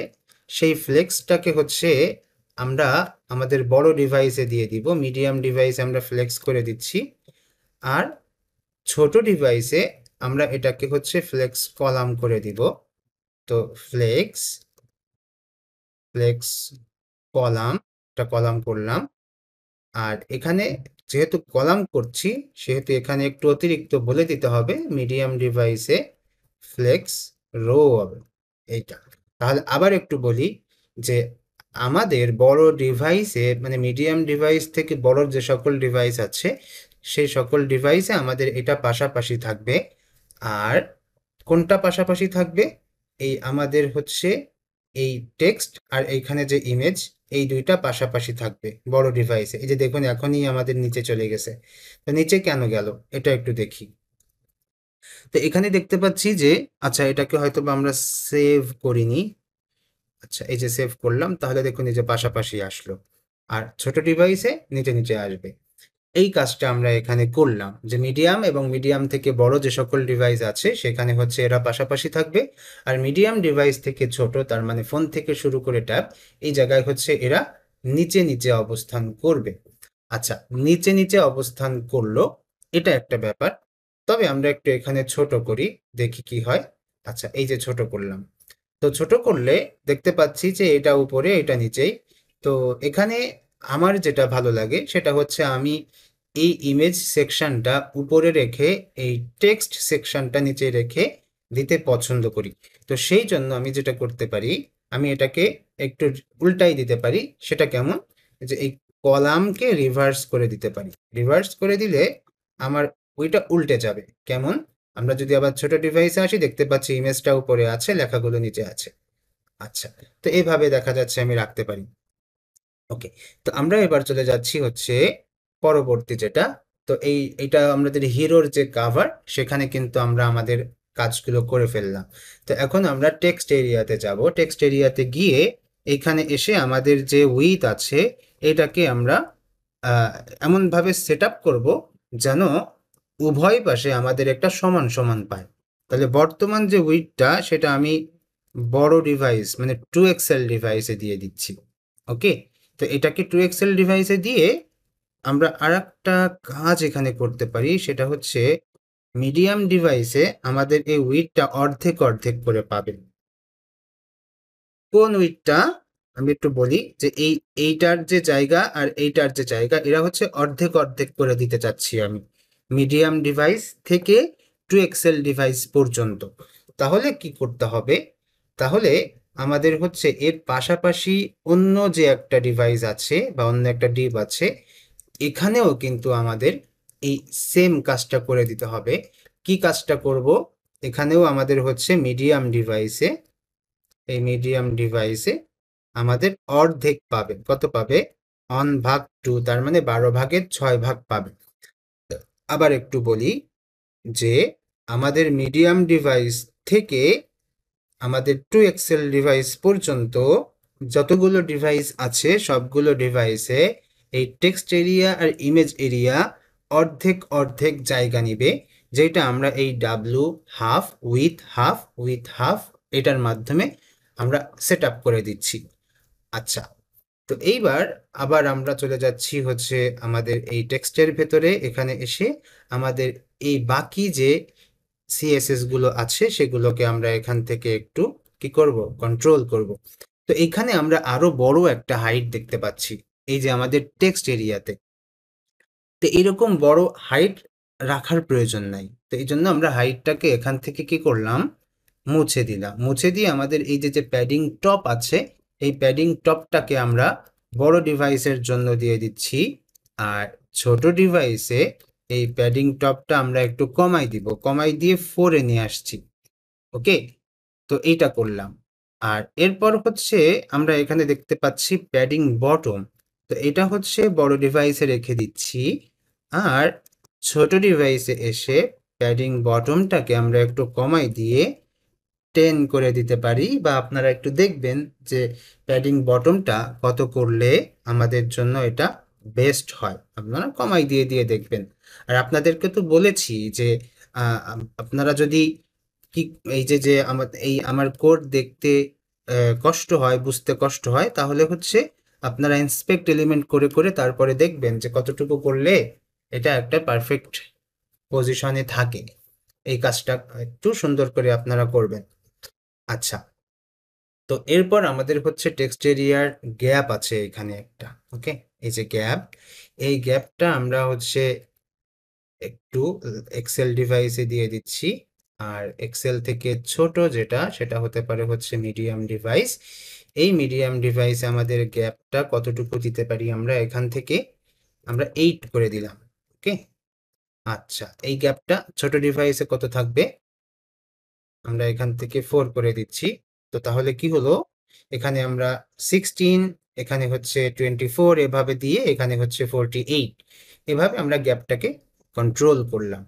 সেই ফ্লেক্সটাকে হচ্ছে আমরা আমাদের বড় ডিভাইসে দিয়ে দিব। মিডিয়াম ডিভাইসে আমরা ফ্লেক্স করে দিচ্ছি, আর ছোট ডিভাইসে আমরা এটাকে হচ্ছে ফ্লেক্স কলাম করে দিব। তো ফ্লেক্স ফ্লেক্স কলাম, একটা কলাম করলাম। আর এখানে যেহেতু কলাম করছি, সেহেতু এখানে একটু অতিরিক্ত বলে দিতে হবে, মিডিয়াম ডিভাইসে ফ্লেক্স রো হবে এইটা। তাহলে আবার একটু বলি যে আমাদের বড় ডিভাইসে, মানে মিডিয়াম ডিভাইস থেকে বড় যে সকল ডিভাইস আছে, সেই সকল ডিভাইসে আমাদের এটা পাশাপাশি থাকবে। আর কোনটা পাশাপাশি থাকবে, এই আমাদের হচ্ছে এই টেক্সট আর এইখানে যে ইমেজ, এই দুইটা পাশাপাশি থাকবে বড় ডিভাইসে। এই যে দেখুন এখনই আমাদের নিচে চলে গেছে। তো নিচে কেন গেল এটা একটু দেখি। তো এখানে দেখতে পাচ্ছি যে আচ্ছা, এটাকে হয়তো বা আমরা সেভ করিনি। আচ্ছা, এই যে সেভ করলাম, তাহলে দেখুন এই যে পাশাপাশি আসলো, আর ছোট ডিভাইসে নিচে নিচে আসবে। এই কাজটা আমরা এখানে করলাম, যে মিডিয়াম এবং মিডিয়াম থেকে বড় যে সকল ডিভাইস আছে সেখানে হচ্ছে এরা পাশাপাশি থাকবে, আর মিডিয়াম ডিভাইস থেকে ছোট, তার মানে ফোন থেকে শুরু করে ট্যাব, এই জায়গায় হচ্ছে এরা নিচে নিচে অবস্থান করবে। আচ্ছা, নিচে নিচে অবস্থান করলো, এটা একটা ব্যাপার। তবে আমরা একটু এখানে ছোট করি, দেখি কি হয়। আচ্ছা, এই যে ছোট করলাম, তো ছোট করলে দেখতে পাচ্ছি যে এটা উপরে এটা নিচেই। তো এখানে আমার যেটা ভালো লাগে সেটা হচ্ছে আমি এই ইমেজ সেকশনটা উপরে রেখে এই টেক্সট সেকশনটা নিচে রেখে দিতে পছন্দ করি। তো সেই জন্য আমি যেটা করতে পারি, আমি এটাকে একটু উল্টাই দিতে পারি। সেটা কেমন, যে এই কলামকে রিভার্স করে দিতে পারি। রিভার্স করে দিলে আমার ওইটা উল্টে যাবে। কেমন, আমরা যদি আবার ছোট ডিভাইসে আসি, দেখতে পাচ্ছি ইমেজটা উপরে আছে, লেখাগুলো নিচে আছে। আচ্ছা, তো এইভাবে দেখা যাচ্ছে আমি রাখতে পারি। ওকে, তো আমরা এবার চলে যাচ্ছি হচ্ছে পরবর্তী যেটা। তো এইটা আমাদের হিরোর যে কাভার, সেখানে কিন্তু আমরা আমাদের কাজগুলো করে ফেললাম। তো এখন আমরা টেক্সট এরিয়াতে যাব। টেক্সট এরিয়াতে গিয়ে এখানে এসে আমাদের যে উইথ আছে, এটাকে আমরা আহ, এমনভাবে সেট আপ করবো যেন উভয় পাশে আমাদের একটা সমান সমান পায়। তাহলে বর্তমান যে উইথটা, সেটা আমি বড় ডিভাইস মানে 2XL ডিভাইসে দিয়ে দিচ্ছি। ওকে, তো এটাকে 2XL ডিভাইসে দিয়ে আমরা আরেকটা কাজ এখানে করতে পারি। সেটা হচ্ছে মিডিয়াম ডিভাইসে আমাদের এই উইথটা অর্ধেক অর্ধেক করে পাবে। কোন উইথটা আমি একটু বলি, যে এইটার যে জায়গা আর এইটার যে জায়গা, এরা হচ্ছে অর্ধেক অর্ধেক করে দিতে চাচ্ছি আমি মিডিয়াম ডিভাইস থেকে 2XL ডিভাইস পর্যন্ত। তাহলে কি করতে হবে, তাহলে আমাদের হচ্ছে এর পাশাপাশি অন্য যে একটা ডিভাইস আছে বা অন্য একটা ডিভ আছে, এখানেও কিন্তু আমাদের এই সেম কাজটা করে দিতে হবে। কি কাজটা করব, এখানেও আমাদের হচ্ছে মিডিয়াম ডিভাইসে, এই মিডিয়াম ডিভাইসে আমাদের অর্ধেক পাবে। কত পাবে, 1/2, তার মানে 12/6 পাবে। আবার একটু বলি, যে আমাদের মিডিয়াম ডিভাইস থেকে আমাদের 2XL ডিভাইস পর্যন্ত যতগুলো ডিভাইস আছে, সবগুলো ডিভাইসে এই টেক্সট এরিয়া আর ইমেজ এরিয়া অর্ধেক অর্ধেক জায়গা নিবে, যেটা আমরা এই হাফ উইথ হাফ এটার মাধ্যমে আমরা সেট আপ করে দিচ্ছি। আচ্ছা, তো এইবার আবার আমরা চলে যাচ্ছি হচ্ছে আমাদের এই টেক্সটের ভেতরে। এখানে এসে আমাদের এই বাকি যে সিএসএস গুলো আছে, সেগুলোকে আমরা এখান থেকে একটু কি করব, কন্ট্রোল করব। তো এখানে আমরা আরো বড় একটা হাইট দেখতে পাচ্ছি, এই যে আমাদের টেক্সট এরিয়াতে। তো এরকম বড় হাইট রাখার প্রয়োজন নাই। তো এই জন্য আমরা হাইটটাকে এখান থেকে কি করলাম, মুছে দিলাম। মুছে দিয়ে আমাদের এই যে যে প্যাডিং টপ আছে, এই প্যাডিং টপটাকে আমরা বড় ডিভাইসের জন্য দিয়ে দিচ্ছি। আর ছোট ডিভাইসে এই প্যাডিং টপটা আমরা একটু কমাই দিব, কমাই দিয়ে 4-এ নিয়ে আসছি। ওকে, তো এইটা করলাম। আর এরপর হচ্ছে আমরা এখানে দেখতে পাচ্ছি প্যাডিং বটম। তো এটা হচ্ছে বড় ডিভাইসে রেখে দিচ্ছি। আর ছোট ডিভাইসে এসে প্যাডিং বটমটাকে আমরা একটু কমাই দিয়ে 10 করে দিতে পারি, বা আপনারা একটু দেখবেন যে প্যাডিং বটমটা কত করলে আমাদের জন্য এটা বেস্ট হয়। আপনারা কমাই দিয়ে দিয়ে দেখবেন। আর আপনাদেরকে তো বলেছি যে আপনারা যদি কি, এই যে যে আমার আমার কোড দেখতে কষ্ট হয়, বুঝতে কষ্ট হয়, তাহলে হচ্ছে আপনারা ইন্সপেক্ট এলিমেন্ট করে করে তারপরে দেখবেন যে কতটুকু করলে এটা একটা পারফেক্ট পজিশনে থাকে। এই কাজটা একটু সুন্দর করে আপনারা করবেন। আচ্ছা, তো এরপর আমাদের হচ্ছে টেক্সট এরিয়ার গ্যাপ আছে এখানে একটা। ওকে, এই যে গ্যাপ, এই গ্যাপটা আমরা হচ্ছে একটু এক্সেল ডিভাইসে দিয়ে দিচ্ছি। আর এক্সেল থেকে ছোট যেটা, সেটা হতে পারে হচ্ছে মিডিয়াম ডিভাইস। এই মিডিয়াম ডিভাইসে আমাদের গ্যাপটা কতটুকু দিতে পারি, আমরা এখান থেকে আমরা 8 করে দিলাম। ওকে, আচ্ছা, এই গ্যাপটা ছোট ডিভাইসে কত থাকবে, আমরা এখান থেকে 4 করে দিচ্ছি। তো তাহলে কি হলো, এখানে আমরা 16, এখানে হচ্ছে 24, এভাবে দিয়ে এখানে হচ্ছে 48, এভাবে আমরা গ্যাপটাকে কন্ট্রোল করলাম।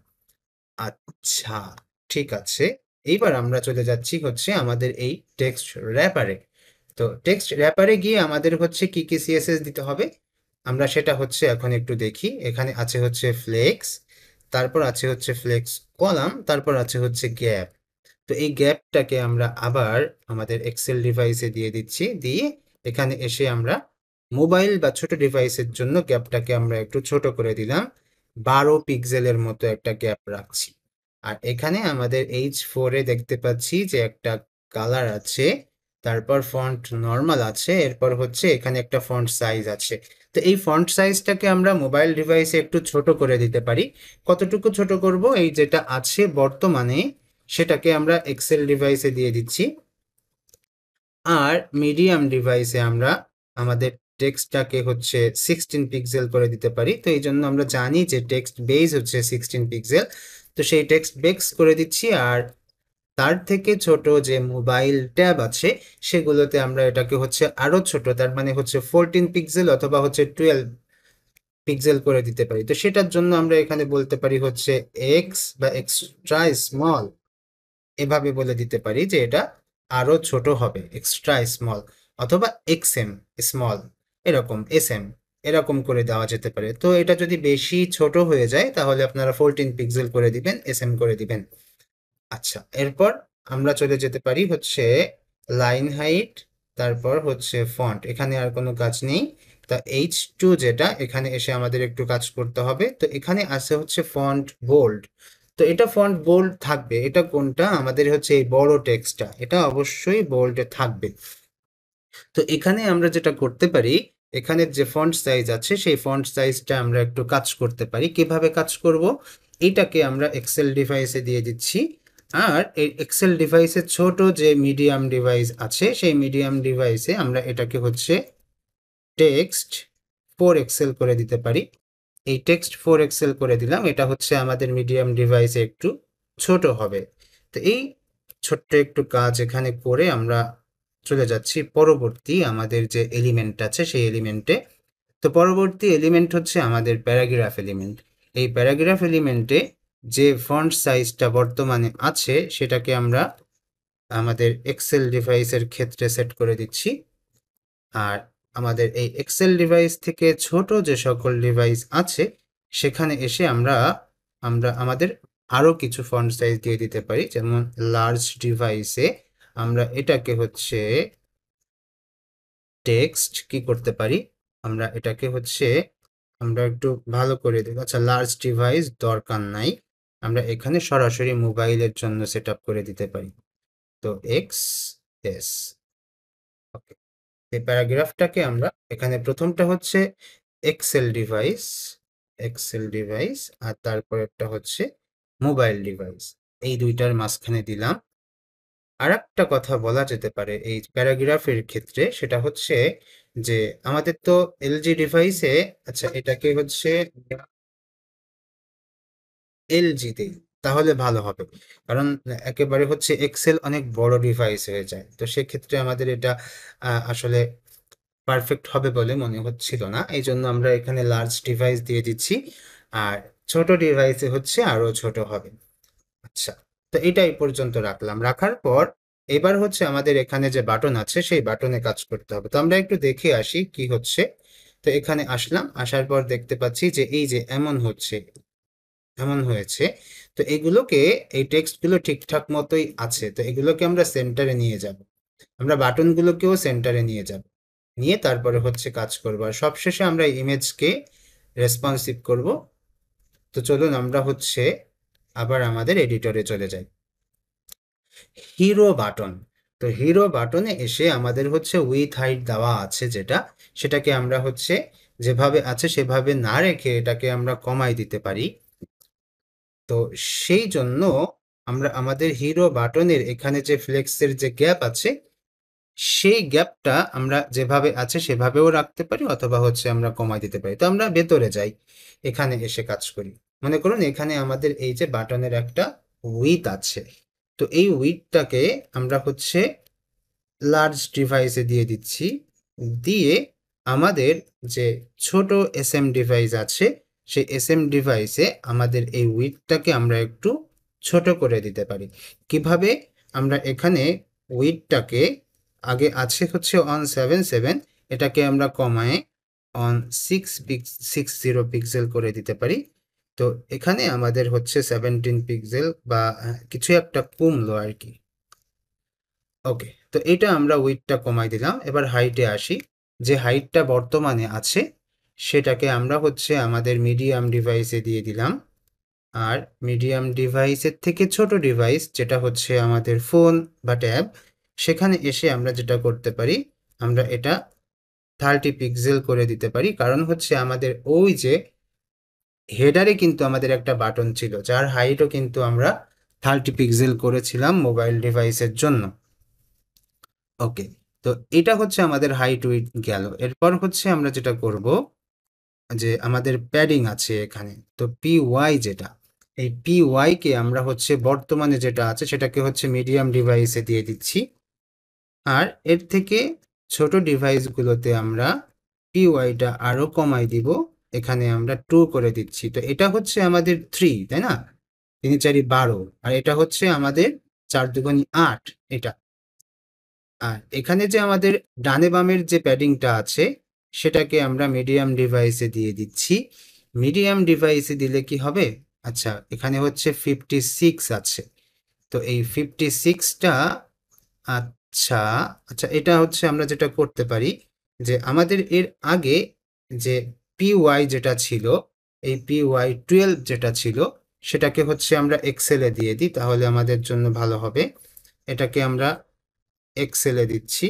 আচ্ছা, ঠিক আছে। এইবার আমরা চলে যাচ্ছি হচ্ছে আমাদের এই টেক্সট র্যাপারে। তো টেক্সট র্যাপারে গিয়ে আমাদের হচ্ছে কি কি সিএসএস দিতে হবে, আমরা সেটা হচ্ছে এখন একটু দেখি। এখানে আছে হচ্ছে ফ্লেক্স, তারপর আছে হচ্ছে ফ্লেক্স কলাম, তারপর আছে হচ্ছে গ্যাপ। তো এই গ্যাপটাকে আমরা আবার আমাদের এক্সেল ডিভাইসে দিয়ে দিচ্ছি, দিয়ে এখানে এসে আমরা মোবাইল বা ছোট ডিভাইসের জন্য গ্যাপটাকে আমরা একটু ছোট করে দিলাম, 12 পিক্সেলের মতো একটা গ্যাপ রাখছি। আর এখানে আমাদের H4-এ দেখতে পাচ্ছি যে একটা কালার আছে, তারপর ফন্ট নর্মাল আছে, এরপর হচ্ছে এখানে একটা ফন্ট সাইজ আছে। তো এই ফন্ট সাইজটাকে আমরা মোবাইল ডিভাইসে একটু ছোট করে দিতে পারি। কতটুকু ছোট করব? এই যেটা আছে বর্তমানে সেটাকে আমরা এক্সেল ডিভাইসে দিয়ে দিচ্ছি। আর মিডিয়াম ডিভাইসে আমরা আমাদের টেক্সটটাকে হচ্ছে 16 পিক্সেল করে দিতে পারি। তো এই জন্য আমরা জানি যে টেক্সট বেস হচ্ছে 16 পিক্সেল। তো সেই টেক্সট বেস করে দিচ্ছি। আর তার থেকে ছোট যে মোবাইল ট্যাব আছে সেগুলোতে আমরা এটাকে হচ্ছে আরো ছোট, তার মানে হচ্ছে 14 পিক্সেল অথবা হচ্ছে 12 পিক্সেল করে দিতে পারি। তো সেটার জন্য আমরা এখানে বলতে পারি হচ্ছে এক্স বা এক্সট্রা স্মল, এভাবে বলে দিতে পারি যে এটা আরো ছোট হবে, এক্সট্রা স্মল, অথবা এক্সএম স্মল, এরকম এসএম, এরকম করে দেওয়া যেতে পারে। তো এটা যদি বেশি ছোট হয়ে যায় তাহলে আপনারা 14 পিক্সেল করে দিবেন, এসএম করে দিবেন। আচ্ছা, এরপর আমরা চলে যেতে পারি হচ্ছে লাইন হাইট, তারপর হচ্ছে ফন্ট। এখানে আর কোনো কাজ নেই। তা H2 যেটা, এখানে এসে আমাদের একটু কাজ করতে হবে। তো এখানে আছে হচ্ছে ফন্ট বোল্ড। তো এটা ফন্ট বোল্ড থাকবে। এটা কোনটা? আমাদের হচ্ছে এই বড় টেক্সটটা, এটা অবশ্যই বোল্ডে থাকবে। তো এখানে আমরা যেটা করতে পারি, এখানে যে ফন্ট সাইজ আছে সেই ফন্ট সাইজটা আমরা একটু কাজ করতে পারি। কিভাবে কাজ করব? এইটাকে আমরা এক্সেল ডিভাইসে দিয়ে দিচ্ছি। আর এই এক্সেল ডিভাইসের ছোট যে মিডিয়াম ডিভাইস আছে সেই মিডিয়াম ডিভাইসে আমরা এটাকে হচ্ছে টেক্সট 4 এক্সেল করে দিতে পারি। এই টেক্সট 4 এক্সেল করে দিলাম। এটা হচ্ছে আমাদের মিডিয়াম ডিভাইসে একটু ছোট হবে। তো এই ছোট্ট একটু কাজ এখানে করে আমরা চলে যাচ্ছি পরবর্তী আমাদের যে এলিমেন্ট আছে সেই এলিমেন্টে। তো পরবর্তী এলিমেন্ট হচ্ছে আমাদের প্যারাগ্রাফ এলিমেন্ট। এই প্যারাগ্রাফ এলিমেন্টে যে ফন্ট সাইজটা বর্তমানে আছে সেটাকে আমরা আমাদের এক্সেল ডিভাইসের ক্ষেত্রে সেট করে দিচ্ছি। আর আমাদের এই এক্সেল ডিভাইস থেকে ছোট যে সকল ডিভাইস আছে সেখানে এসে আমরা আমাদের আরো কিছু ফন্ট সাইজ দিয়ে দিতে পারি। যেমন লার্জ ডিভাইসে আমরা এটাকে হচ্ছে টেক্সট কি করতে পারি, আমরা এটাকে হচ্ছে আমরা একটু ভালো করে দেব। আচ্ছা, লার্জ ডিভাইস দরকার নাই, আমরা এখানে সরাসরি মোবাইলের জন্য সেট আপ করে দিতে পারি। তো এক্স এস, ওকে। এই প্যারাগ্রাফটাকে আমরা এখানে প্রথমটা হচ্ছে এক্সেল ডিভাইস, এক্সেল ডিভাইস, আর তারপরেরটা হচ্ছে মোবাইল ডিভাইস, এই দুইটার মাঝখানে দিলাম। আর একটা কথা বলা যেতে পারে এই প্যারাগ্রাফের ক্ষেত্রে, সেটা হচ্ছে যে আমাদের তো এলজি ডিভাইসে, আচ্ছা এটাকে হচ্ছে এলজি দেই তাহলে ভালো হবে। কারণ একেবারে হচ্ছে এক্সেল অনেক বড় ডিভাইস হয়ে যায়। তো সেক্ষেত্রে আমাদের এটা আসলে পারফেক্ট হবে বলে মনে হচ্ছিল না। এই জন্য আমরা এখানে লার্জ ডিভাইস দিয়ে দিচ্ছি। আর ছোট ডিভাইসে হচ্ছে আরো ছোট হবে। আচ্ছা, তো এটা এই পর্যন্ত রাখলাম। রাখার পর এবার হচ্ছে আমাদের এখানে যে বাটন আছে সেই বাটনে কাজ করতে হবে। তো আমরা একটু দেখে আসি কি হচ্ছে। তো এখানে আসলাম, আসার পর দেখতে পাচ্ছি যে এই যে এমন হচ্ছে, এমন হয়েছে। তো এগুলোকে, এই টেক্সটগুলো ঠিকঠাক মতোই আছে। তো এগুলোকে আমরা সেন্টারে নিয়ে যাব। আমরা বাটনগুলোকেও সেন্টারে নিয়ে যাব, নিয়ে তারপরে হচ্ছে কাজ করব। আর সবশেষে আমরা ইমেজকে রেসপন্সিভ করব। তো চলুন আমরা হচ্ছে আবার আমাদের এডিটরে চলে যাই। Hero button. তো হিরো বাটনে এসে আমাদের হচ্ছে উইথ হাইট দেওয়া আছে যেটা, সেটাকে আমরা হচ্ছে যেভাবে আছে সেভাবে না রেখে এটাকে আমরা কমাই দিতে পারি। তো সেই জন্য আমরা আমাদের হিরো বাটনের এখানে যে ফ্লেক্সের যে গ্যাপ আছে সেই গ্যাপটা আমরা যেভাবে আছে সেভাবেও রাখতে পারি, অথবা হচ্ছে আমরা কমাই দিতে পারি। তো আমরা ভেতরে যাই, এখানে এসে কাজ করি। মনে করুন এখানে আমাদের এই যে বাটনের একটা উইথ আছে। তো এই উইথটাকে আমরা হচ্ছে লার্জ ডিভাইসে দিয়ে দিচ্ছি। দিয়ে আমাদের যে ছোট এসএম ডিভাইস আছে সেই এসএম ডিভাইসে আমাদের এই উইথটাকে আমরা একটু ছোট করে দিতে পারি। কিভাবে? আমরা এখানে উইথটাকে আগে আছে হচ্ছে 177, এটাকে আমরা কমায় 60 পিক্সেল করে দিতে পারি। তো এখানে আমাদের হচ্ছে 17 পিক্সেল বা কিছু একটা কমলো আর কি। ওকে, তো এটা আমরা উইথটা কমাই দিলাম। এবার হাইটে আসি। যে হাইটটা বর্তমানে আছে সেটাকে আমরা হচ্ছে আমাদের মিডিয়াম ডিভাইসে দিয়ে দিলাম। আর মিডিয়াম ডিভাইসের থেকে ছোট ডিভাইস যেটা হচ্ছে আমাদের ফোন বা ট্যাব, সেখানে এসে আমরা যেটা করতে পারি, আমরা এটা 30 পিক্সেল করে দিতে পারি। কারণ হচ্ছে আমাদের ওই যে হেডারে কিন্তু আমাদের একটা বাটন ছিল যার হাইটও কিন্তু আমরা 30 পিক্সেল করেছিলাম মোবাইল ডিভাইসের জন্য। ওকে, তো এটা হচ্ছে আমাদের হাইট উইডথ গেল। এরপর হচ্ছে আমরা যেটা করব, যে আমাদের প্যাডিং আছে এখানে, তো PY যেটা, এই PY কে আমরা হচ্ছে বর্তমানে যেটা আছে সেটাকে হচ্ছে মিডিয়াম ডিভাইসে দিয়ে দিচ্ছি। আর এর থেকে ছোট ডিভাইসগুলোতে আমরা PYটা আরও কমাই দিব, এখানে আমরা 2 করে দিচ্ছি। তো এটা হচ্ছে আমাদের 3, তাই না? 3 4 12, আর এটা হচ্ছে আমাদের 4 2 8 এটা। আর এখানে যে আমাদের ডানে বামের যে প্যাডিংটা আছে সেটাকে আমরা মিডিয়াম ডিভাইসে দিয়ে দিচ্ছি। মিডিয়াম ডিভাইসে দিলে কি হবে? আচ্ছা, এখানে হচ্ছে 56 আছে। তো এই 56টা, আচ্ছা আচ্ছা, এটা হচ্ছে আমরা যেটা করতে পারি, যে আমাদের এর আগে যে PY যেটা ছিল, এই PY 12 যেটা ছিল সেটাকে হচ্ছে আমরা এক্সেলে দিয়ে দিই, তাহলে আমাদের জন্য ভালো হবে। এটাকে আমরা এক্সেলে দিচ্ছি।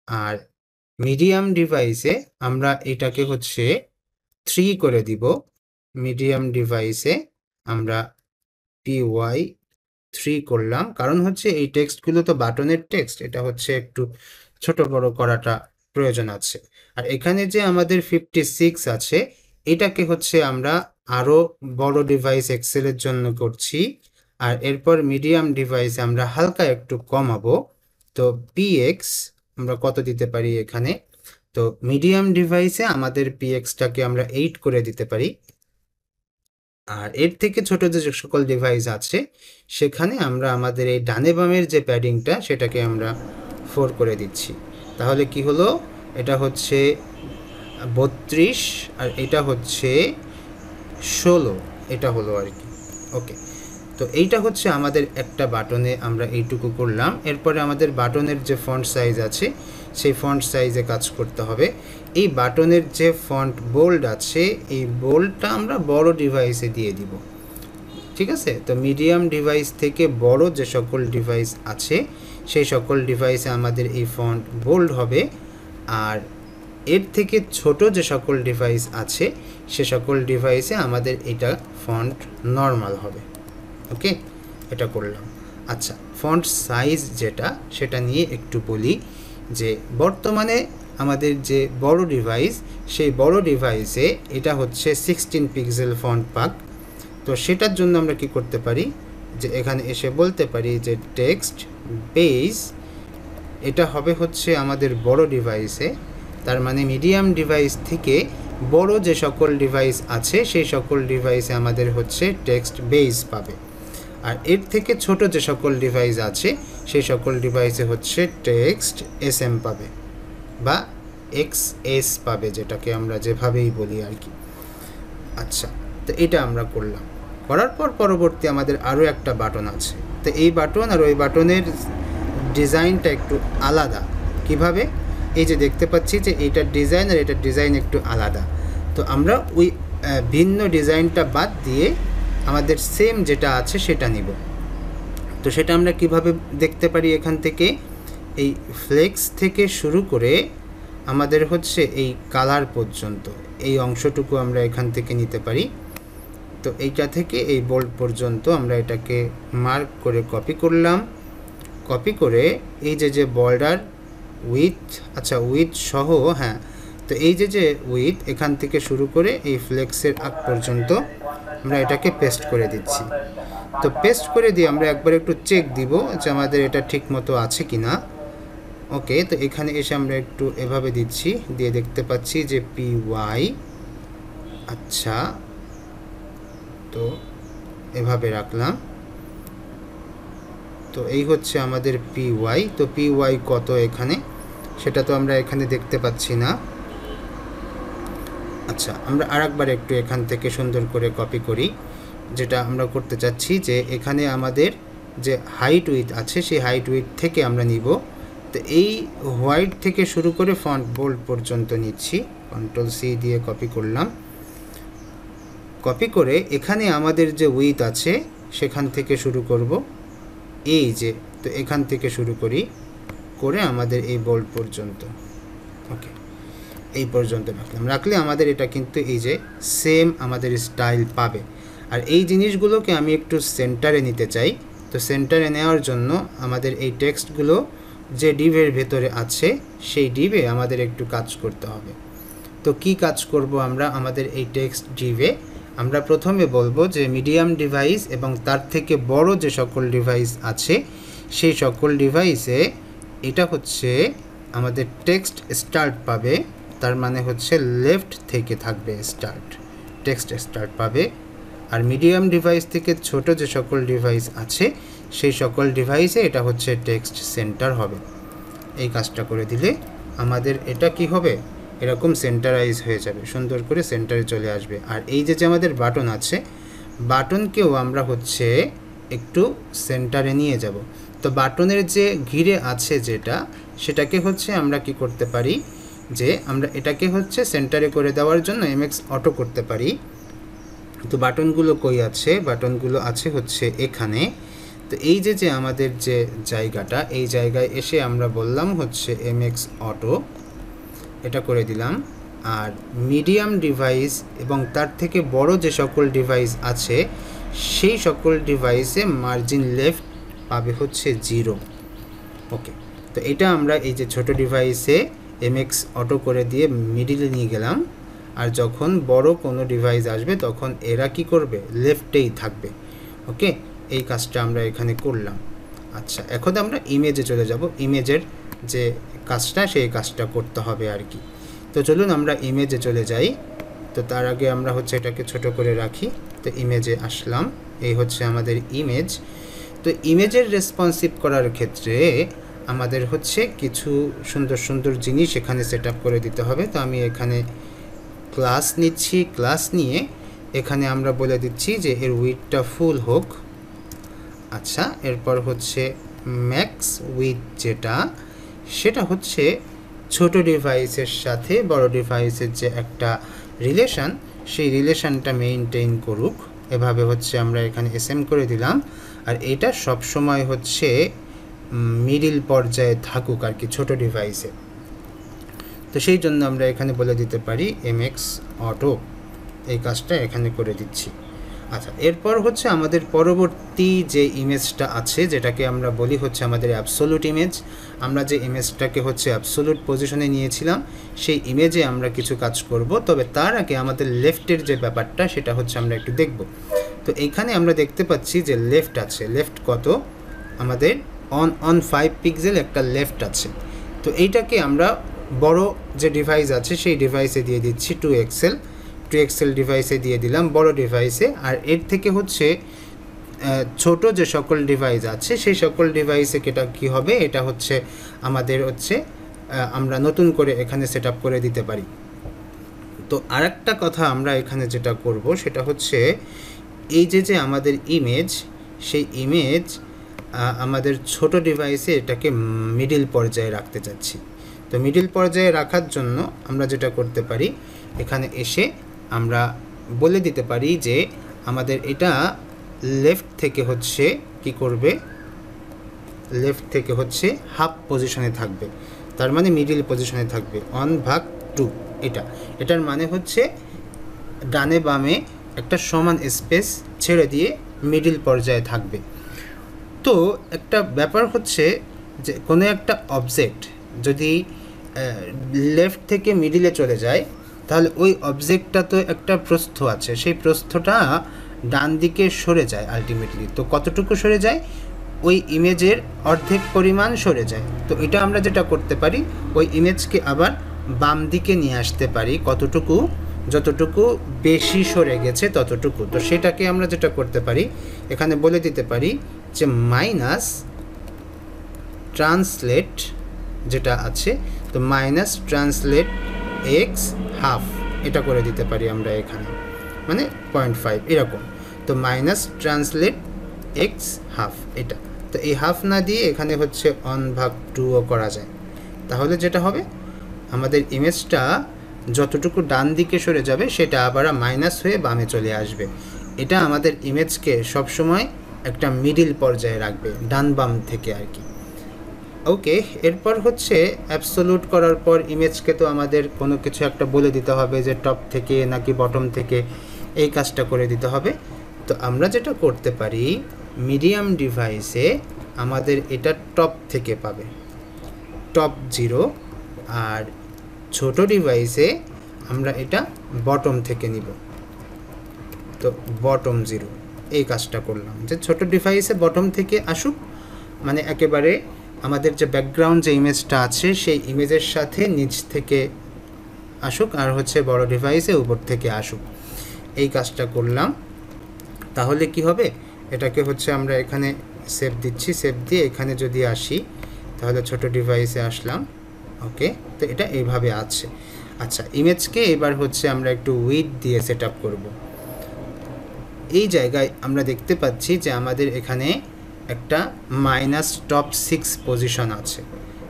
আর মিডিয়াম ডিভাইসে আমরা এটাকে হচ্ছে 3 করে দিব। মিডিয়াম ডিভাইসে আমরা PY 3 করলাম, কারণ হচ্ছে এই টেক্সটগুলো তো বাটনের টেক্সট, এটা হচ্ছে একটু ছোট বড় করাটা প্রয়োজন আছে। আর এখানে যে আমাদের 56 আছে, এটাকে হচ্ছে আমরা আরও বড় ডিভাইস এক্সেলের জন্য করছি। আর এরপর মিডিয়াম ডিভাইসে আমরা হালকা একটু কমাবো। তো PX আমরা কত দিতে পারি এখানে? তো মিডিয়াম ডিভাইসে আমাদের PX-টাকে আমরা 8 করে দিতে পারি। আর এর থেকে ছোট যে সকল ডিভাইস আছে সেখানে আমরা আমাদের এই ডানে বামের যে প্যাডিংটা সেটাকে আমরা 4 করে দিচ্ছি। তাহলে কি হলো? এটা হচ্ছে 32 আর এটা হচ্ছে 16, এটা হলো আর কি। ওকে, তো এইটা হচ্ছে আমাদের একটা বাটনে আমরা এইটুকু করলাম। এরপরে আমাদের বাটনের যে ফন্ট সাইজ আছে সেই ফন্ট সাইজে কাজ করতে হবে। এই বাটনের যে ফন্ট বোল্ড আছে, এই বোল্ডটা আমরা বড় ডিভাইসে দিয়ে দিব, ঠিক আছে? তো মিডিয়াম ডিভাইস থেকে বড় যে সকল ডিভাইস আছে সেই সকল ডিভাইসে আমাদের এই ফন্ট বোল্ড হবে। আর এর থেকে ছোট যে সকল ডিভাইস আছে সে সকল ডিভাইসে আমাদের এটা ফন্ট নর্মাল হবে। ওকে, এটা করলাম। আচ্ছা, ফন্ট সাইজ যেটা, সেটা নিয়ে একটু বলি, যে বর্তমানে আমাদের যে বড় ডিভাইস, সেই বড় ডিভাইসে এটা হচ্ছে 16 পিক্সেল ফন্ট পাক। তো সেটার জন্য আমরা কি করতে পারি, যে এখানে এসে বলতে পারি যে টেক্সট বেজ, এটা হবে হচ্ছে আমাদের বড় ডিভাইসে, তার মানে মিডিয়াম ডিভাইস থেকে বড় যে সকল ডিভাইস আছে সেই সকল ডিভাইসে আমাদের হচ্ছে টেক্সট বেজ পাবে। আর এর থেকে ছোট যে সকল ডিভাইস আছে সেই সকল ডিভাইসে হচ্ছে টেক্সট SM পাবে বা XS পাবে, যেটাকে আমরা যেভাবেই বলি আর কি। আচ্ছা, তো এটা আমরা করলাম। করার পর পরবর্তী আমাদের আরও একটা বাটন আছে। তো এই বাটন আর ওই বাটনের ডিজাইনটা একটু আলাদা। কিভাবে? এই যে দেখতে পাচ্ছি যে এইটার ডিজাইন আর এটার ডিজাইন একটু আলাদা। তো আমরা ওই ভিন্ন ডিজাইনটা বাদ দিয়ে আমাদের সেম যেটা আছে সেটা নিব। তো সেটা আমরা কিভাবে দেখতে পারি? এখান থেকে এই ফ্লেক্স থেকে শুরু করে আমাদের হচ্ছে এই কালার পর্যন্ত এই অংশটুকু আমরা এখান থেকে নিতে পারি। তো এইটা থেকে এই বোল্ড পর্যন্ত আমরা এটাকে মার্ক করে কপি করলাম। কপি করে এই যে বর্ডার উইথ, আচ্ছা উইথ সহ, হ্যাঁ, তো এই যে উইথ এখান থেকে শুরু করে এই ফ্লেক্সের আগ পর্যন্ত আমরা এটাকে পেস্ট করে দিচ্ছি। তো পেস্ট করে দিয়ে আমরা একবার একটু চেক দিব যে আমাদের এটা ঠিক মতো আছে কি না। ওকে, তো এখানে এসে আমরা একটু এভাবে দিচ্ছি, দিয়ে দেখতে পাচ্ছি যে PY, আচ্ছা, তো এভাবে রাখলাম। তো এই হচ্ছে আমাদের PY। তো PY কত এখানে, সেটা তো আমরা এখানে দেখতে পাচ্ছি না। আচ্ছা, আমরা আরেকবার একটু এখান থেকে সুন্দর করে কপি করি। যেটা আমরা করতে চাচ্ছি যে এখানে আমাদের যে হাইট উইথ আছে সেই হাইট উইথ থেকে আমরা নিব তো এই হোয়াইট থেকে শুরু করে ফন্ট বোল্ড পর্যন্ত নিচ্ছি, কন্ট্রোল সি দিয়ে কপি করলাম। কপি করে এখানে আমাদের যে উইথ আছে সেখান থেকে শুরু করব, এই যে, তো এখান থেকে শুরু করে আমাদের এই বোল্ড পর্যন্ত, ওকে, এই পর্যন্ত রাখলে আমাদের এটা কিন্তু এই যে সেম আমাদের স্টাইল পাবে। আর এই জিনিসগুলোকে আমি একটু সেন্টারে নিতে চাই। তো সেন্টারে নেওয়ার জন্য আমাদের এই টেক্সটগুলো যে ডিভের ভেতরে আছে সেই ডিভে আমাদের একটু কাজ করতে হবে। তো কি কাজ করব আমরা আমাদের এই টেক্সট ডিভে? আমরা প্রথমে বলবো যে মিডিয়াম ডিভাইস এবং তার থেকে বড় যে সকল ডিভাইস আছে সেই সকল ডিভাইসে এটা হচ্ছে আমাদের টেক্সট স্টার্ট পাবে, তার মানে হচ্ছে লেফট থেকে থাকবে স্টার্ট, টেক্সট স্টার্ট পাবে। আর মিডিয়াম ডিভাইস থেকে ছোট যে সকল ডিভাইস আছে সেই সকল ডিভাইসে এটা হচ্ছে টেক্সট সেন্টার হবে। এই কাজটা করে দিলে আমাদের এটা কি হবে, এরকম সেন্টারাইজ হয়ে যাবে, সুন্দর করে সেন্টারে চলে আসবে। আর এই যে আমাদের বাটন আছে, বাটনকেও আমরা হচ্ছে একটু সেন্টারে নিয়ে যাব। তো বাটনের যে ঘিরে আছে যেটা, সেটাকে হচ্ছে আমরা কি করতে পারি, যে আমরা এটাকে হচ্ছে সেন্টারে করে দেওয়ার জন্য এমএক্স অটো করতে পারি। তো বাটনগুলো কই আছে? বাটনগুলো আছে হচ্ছে এখানে। তো এই যে আমাদের যে জায়গাটা, এই জায়গায় এসে আমরা বললাম হচ্ছে এমএক্স অটো, এটা করে দিলাম। আর মিডিয়াম ডিভাইস এবং তার থেকে বড় যে সকল ডিভাইস আছে সেই সকল ডিভাইসে মার্জিন লেফট পাবে হচ্ছে 0। ওকে, তো এটা আমরা এই যে ছোট ডিভাইসে এমএক্স অটো করে দিয়ে মিডিলে নিয়ে গেলাম। আর যখন বড় কোনো ডিভাইস আসবে তখন এরা কি করবে, লেফটেই থাকবে। ওকে, এই কাজটা আমরা এখানে করলাম। আচ্ছা, এখন আমরা ইমেজে চলে যাব। ইমেজের যে কাজটা সেই কাজটা করতে হবে আর কি। তো চলুন আমরা ইমেজে চলে যাই। তো তার আগে আমরা হচ্ছে এটাকে ছোট করে রাখি। তো ইমেজে আসলাম, এই হচ্ছে আমাদের ইমেজ। তো ইমেজের রেসপন্সিভ করার ক্ষেত্রে আমাদের হচ্ছে কিছু সুন্দর সুন্দর জিনিস এখানে সেট আপ করে দিতে হবে। তো আমি এখানে ক্লাস নিচ্ছি, ক্লাস নিয়ে এখানে আমরা বলে দিচ্ছি যে এর উইডথটা ফুল হোক। আচ্ছা, এরপর হচ্ছে ম্যাক্স উইথ যেটা, সেটা হচ্ছে ছোট ডিভাইসের সাথে বড় ডিভাইসের যে একটা রিলেশন, সেই রিলেশনটা মেইনটেইন করুক। এভাবে হচ্ছে আমরা এখানে এসএম করে দিলাম। আর এটা সব সময় হচ্ছে মিডিল পর্যায়ে থাকুক আর কি, ছোট ডিভাইসে। তো সেই জন্য আমরা এখানে বলে দিতে পারি এমএক্স অটো, এই কাজটা এখানে করে দিচ্ছি। আচ্ছা, এরপর হচ্ছে আমাদের পরবর্তী যে ইমেজটা আছে, যেটাকে আমরা বলি হচ্ছে আমাদের অ্যাবসোলুট ইমেজ। আমরা যে ইমেজটাকে হচ্ছে অ্যাবসোলুট পজিশনে নিয়েছিলাম সেই ইমেজে আমরা কিছু কাজ করব। তবে তার আগে আমাদের লেফটের যে ব্যাপারটা সেটা হচ্ছে আমরা একটু দেখব। তো এইখানে আমরা দেখতে পাচ্ছি যে লেফট আছে। লেফট কত? আমাদের অন 5 পিক্সেল একটা লেফট আছে। তো এইটাকে আমরা বড় যে ডিভাইস আছে সেই ডিভাইসে দিয়ে দিচ্ছি 2 এক্সেল ডিভাইসে দিয়ে দিলাম, বড় ডিভাইসে। আর এর থেকে হচ্ছে ছোট যে সকল ডিভাইস আছে সেই সকল ডিভাইসে এটা কী হবে, এটা হচ্ছে আমাদের হচ্ছে আমরা নতুন করে এখানে সেট আপ করে দিতে পারি। তো আরেকটা কথা আমরা এখানে যেটা করব সেটা হচ্ছে এই যে আমাদের ইমেজ, সেই ইমেজ আমাদের ছোট ডিভাইসে এটাকে মিডিল পর্যায়ে রাখতে চাচ্ছি। তো মিডিল পর্যায়ে রাখার জন্য আমরা যেটা করতে পারি, এখানে এসে আমরা বলে দিতে পারি যে আমাদের এটা লেফট থেকে হচ্ছে কি করবে, লেফট থেকে হচ্ছে হাফ পজিশনে থাকবে, তার মানে মিডিল পজিশনে থাকবে 1/2। এটার মানে হচ্ছে ডানে বামে একটা সমান স্পেস ছেড়ে দিয়ে মিডিল পর্যায়ে থাকবে। তো একটা ব্যাপার হচ্ছে যে কোনো একটা অবজেক্ট যদি লেফট থেকে মিডিলে চলে যায় তাহলে ওই অবজেক্টটা তো একটা প্রস্থ আছে, সেই প্রস্থটা ডান দিকে সরে যায় আলটিমেটলি। তো কতটুকু সরে যায়? ওই ইমেজের অর্ধেক পরিমাণ সরে যায়। তো এটা আমরা যেটা করতে পারি, ওই ইমেজকে আবার বাম দিকে নিয়ে আসতে পারি কতটুকু, যতটুকু বেশি সরে গেছে ততটুকু। তো সেটাকে আমরা যেটা করতে পারি, এখানে বলে দিতে পারি যে মাইনাস ট্রান্সলেট যেটা আছে, তো মাইনাস ট্রান্সলেট এক্স হাফ, এটা করে দিতে পারি আমরা এখানে, মানে 0.5 এরকম। তো মাইনাস ট্রান্সলেট এক্স হাফ এটা। তো এই হাফ না দিয়ে এখানে হচ্ছে 1/2ও করা যায়। তাহলে যেটা হবে আমাদের ইমেজটা যতটুকু ডান দিকে সরে যাবে সেটা আবার মাইনাস হয়ে বামে চলে আসবে। এটা আমাদের ইমেজকে সবসময় একটা মিডিল পর্যায়ে রাখবে, ডান বাম থেকে আর কি। ওকে, এরপর হচ্ছে অ্যাবসোলুট করার পর ইমেজকে তো আমাদের কোনো কিছু একটা বলে দিতে হবে যে টপ থেকে নাকি বটম থেকে, এই কাজটা করে দিতে হবে। তো আমরা যেটা করতে পারি, মিডিয়াম ডিভাইসে আমাদের এটা টপ থেকে পাবে, টপ 0, আর ছোট ডিভাইসে আমরা এটা বটম থেকে নিব, তো বটম 0। এই কাজটা করলাম যে ছোট ডিভাইসে বটম থেকে আসুক, মানে একেবারে আমাদের যে ব্যাকগ্রাউন্ড যে ইমেজটা আছে সেই ইমেজের সাথে নিচ থেকে আসুক, আর হচ্ছে বড় ডিভাইসে উপর থেকে আসুক। এই কাজটা করলাম। তাহলে কি হবে, এটাকে হচ্ছে আমরা এখানে সেভ দিচ্ছি, সেভ দিয়ে এখানে যদি আসি তাহলে ছোট ডিভাইসে আসলাম। ওকে, তো এটা এইভাবে আছে। আচ্ছা, ইমেজকে এবার হচ্ছে আমরা একটু উইডথ দিয়ে সেট আপ করবো। এই জায়গায় আমরা দেখতে পাচ্ছি যে আমাদের এখানে একটা মাইনাস টপ 6 পজিশন আছে।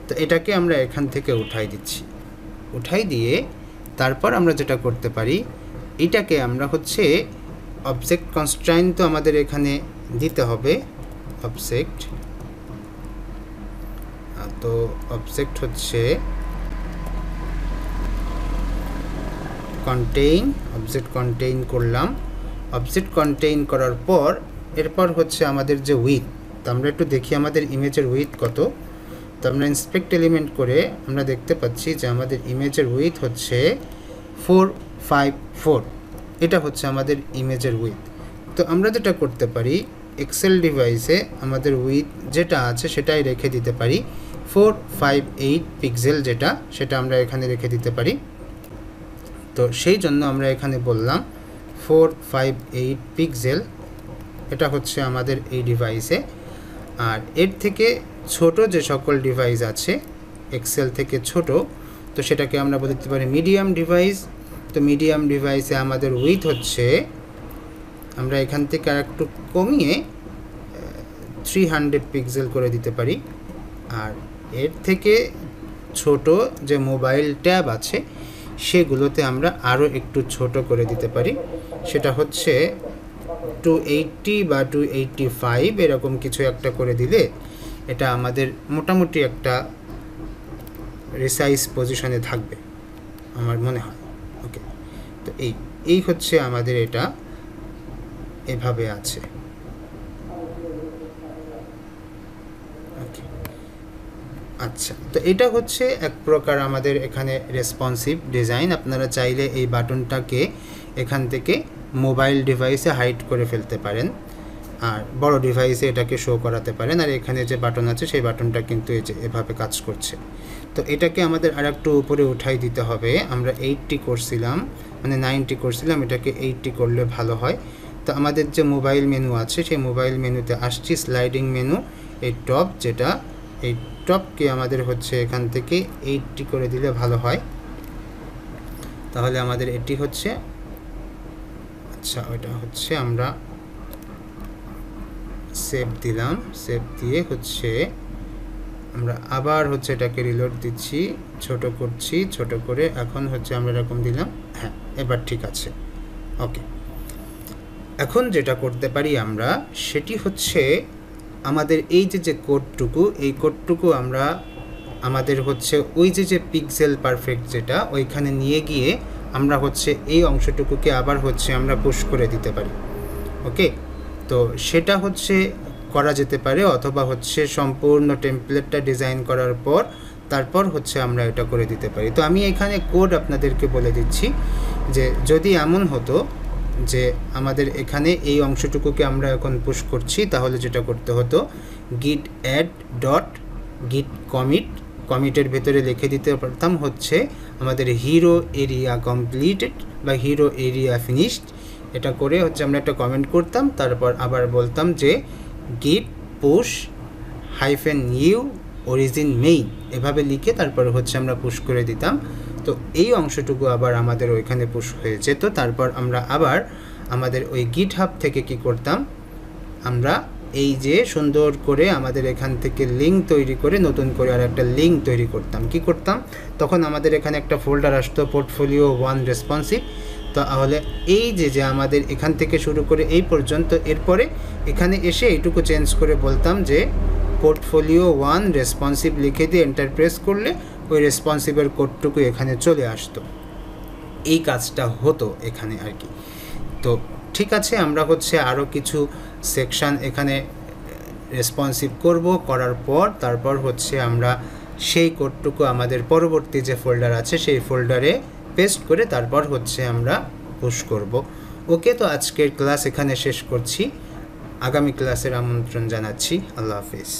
তো এটাকে আমরা এখান থেকে উঠাই দিচ্ছি, উঠাই দিয়ে তারপর আমরা যেটা করতে পারি, এটাকে আমরা হচ্ছে অবজেক্ট কনস্ট্রেইন্ট তো আমাদের এখানে দিতে হবে, অবজেক্ট, তো অবজেক্ট হচ্ছে কন্টেইন, অবজেক্ট কন্টেইন করলাম। অবজেক্ট কন্টেইন করার পর এরপর হচ্ছে আমাদের যে উইথ, তো আমরা একটু দেখি আমাদের ইমেজের উইথ কত। তো আমরা ইন্সপেক্ট এলিমেন্ট করে আমরা দেখতে পাচ্ছি যে আমাদের ইমেজের উইথ হচ্ছে 454, এটা হচ্ছে আমাদের ইমেজের উইথ। তো আমরা যেটা করতে পারি, এক্সেল ডিভাইসে আমাদের উইথ যেটা আছে সেটাই রেখে দিতে পারি, 458 পিক্সেল যেটা, সেটা আমরা এখানে রেখে দিতে পারি। তো সেই জন্য আমরা এখানে বললাম 458 পিক্সেল, এটা হচ্ছে আমাদের এই ডিভাইসে। আর এর থেকে ছোট যে সকল ডিভাইস আছে এক্সেল থেকে ছোট, তো সেটাকে আমরা বলে দিতে পারি মিডিয়াম ডিভাইস। তো মিডিয়াম ডিভাইসে আমাদের উইথ হচ্ছে, আমরা এখান থেকে আর একটু কমিয়ে 300 পিক্সেল করে দিতে পারি। আর এর থেকে ছোট যে মোবাইল ট্যাব আছে সেগুলোতে আমরা আরও একটু ছোট করে দিতে পারি, সেটা হচ্ছে 280 বা 285 এরকম কিছু একটা করে দিলে এটা আমাদের মোটামুটি একটা রিসাইজ পজিশনে থাকবে আমার মনে হয়। ওকে, তো এই হচ্ছে আমাদের এটা এভাবে আছে। ওকে, আচ্ছা, তো এটা হচ্ছে এক প্রকার আমাদের এখানে রেসপন্সিভ ডিজাইন। আপনারা চাইলে এই বাটনটাকে এখান থেকে মোবাইল ডিভাইসে হাইড করে ফেলতে পারেন, আর বড় ডিভাইসে এটাকে শো করাতে পারেন। আর এখানে যে বাটন আছে সেই বাটনটা কিন্তু এই যে এভাবে কাজ করছে। তো এটাকে আমাদের আর একটু উপরে উঠাই দিতে হবে। আমরা 80 করছিলাম, মানে 90 করছিলাম, এটাকে 80 করলে ভালো হয়। তো আমাদের যে মোবাইল মেনু আছে সেই মোবাইল মেনুতে আসছি, স্লাইডিং মেনু, এই টপ যেটা, এই টপকে আমাদের হচ্ছে এখান থেকে 80 করে দিলে ভালো হয়। তাহলে আমাদের এটি হচ্ছে, আচ্ছা ওইটা হচ্ছে আমরা সেভ দিলাম, সেভ দিয়ে হচ্ছে আমরা আবার হচ্ছে এটাকে রিলোড দিচ্ছি, ছোট করছি, ছোট করে এখন হচ্ছে আমরা এরকম দিলাম। হ্যাঁ, এবার ঠিক আছে। ওকে, এখন যেটা করতে পারি আমরা সেটি হচ্ছে আমাদের এই যে কোডটুকু, এই কোডটুকু আমরা আমাদের হচ্ছে ওই যে পিক্সেল পারফেক্ট যেটা, ওইখানে নিয়ে গিয়ে আমরা হচ্ছে এই অংশটুকুকে আবার হচ্ছে আমরা পুশ করে দিতে পারি। ওকে, তো সেটা হচ্ছে করা যেতে পারে, অথবা হচ্ছে সম্পূর্ণ টেমপ্লেটটা ডিজাইন করার পর তারপর হচ্ছে আমরা এটা করে দিতে পারি। তো আমি এখানে কোড আপনাদেরকে বলে দিচ্ছি যে যদি এমন হতো যে আমাদের এখানে এই অংশটুকুকে আমরা এখন পুশ করছি, তাহলে যেটা করতে হতো git add dot git commit, কমিটের ভেতরে লিখে দিতে পারতাম হচ্ছে আমাদের হিরো এরিয়া কমপ্লিটেড বা হিরো এরিয়া ফিনিশড। এটা করে হচ্ছে আমরা একটা কমেন্ট করতাম, তারপর আবার বলতাম যে git push -u origin main, এভাবে লিখে তারপর হচ্ছে আমরা পুশ করে দিতাম। তো এই অংশটুকু আবার আমাদের ওইখানে পুশ হয়ে যেত। তারপর আমরা আবার আমাদের ওই গিটহাব থেকে কি করতাম, আমরা এই যে সুন্দর করে আমাদের এখান থেকে লিঙ্ক তৈরি করে নতুন করে আর একটা লিঙ্ক তৈরি করতাম। কি করতাম? তখন আমাদের এখানে একটা ফোল্ডার আসতো পোর্টফোলিও 1 রেসপন্সিভ। তাহলে এই যে আমাদের এখান থেকে শুরু করে এই পর্যন্ত, এরপরে এখানে এসে এইটুকু চেঞ্জ করে বলতাম যে পোর্টফোলিও 1 রেসপন্সিভ লিখে দিয়ে এন্টার প্রেস করলে ওই রেসপন্সিভের কোডটুকু এখানে চলে আসতো। এই কাজটা হতো এখানে আর কি। তো ঠিক আছে, আমরা আরও কিছু সেকশান এখানে রেসপন্সিভ করার পর তারপর আমরা সেই কোডটুকু আমাদের পরবর্তী যে ফোল্ডার আছে সেই ফোল্ডারে পেস্ট করে তারপর আমরা পুশ করব। ওকে, তো আজকের ক্লাস এখানে শেষ করছি। আগামী ক্লাসের আমন্ত্রণ জানাচ্ছি। আল্লাহ হাফিজ।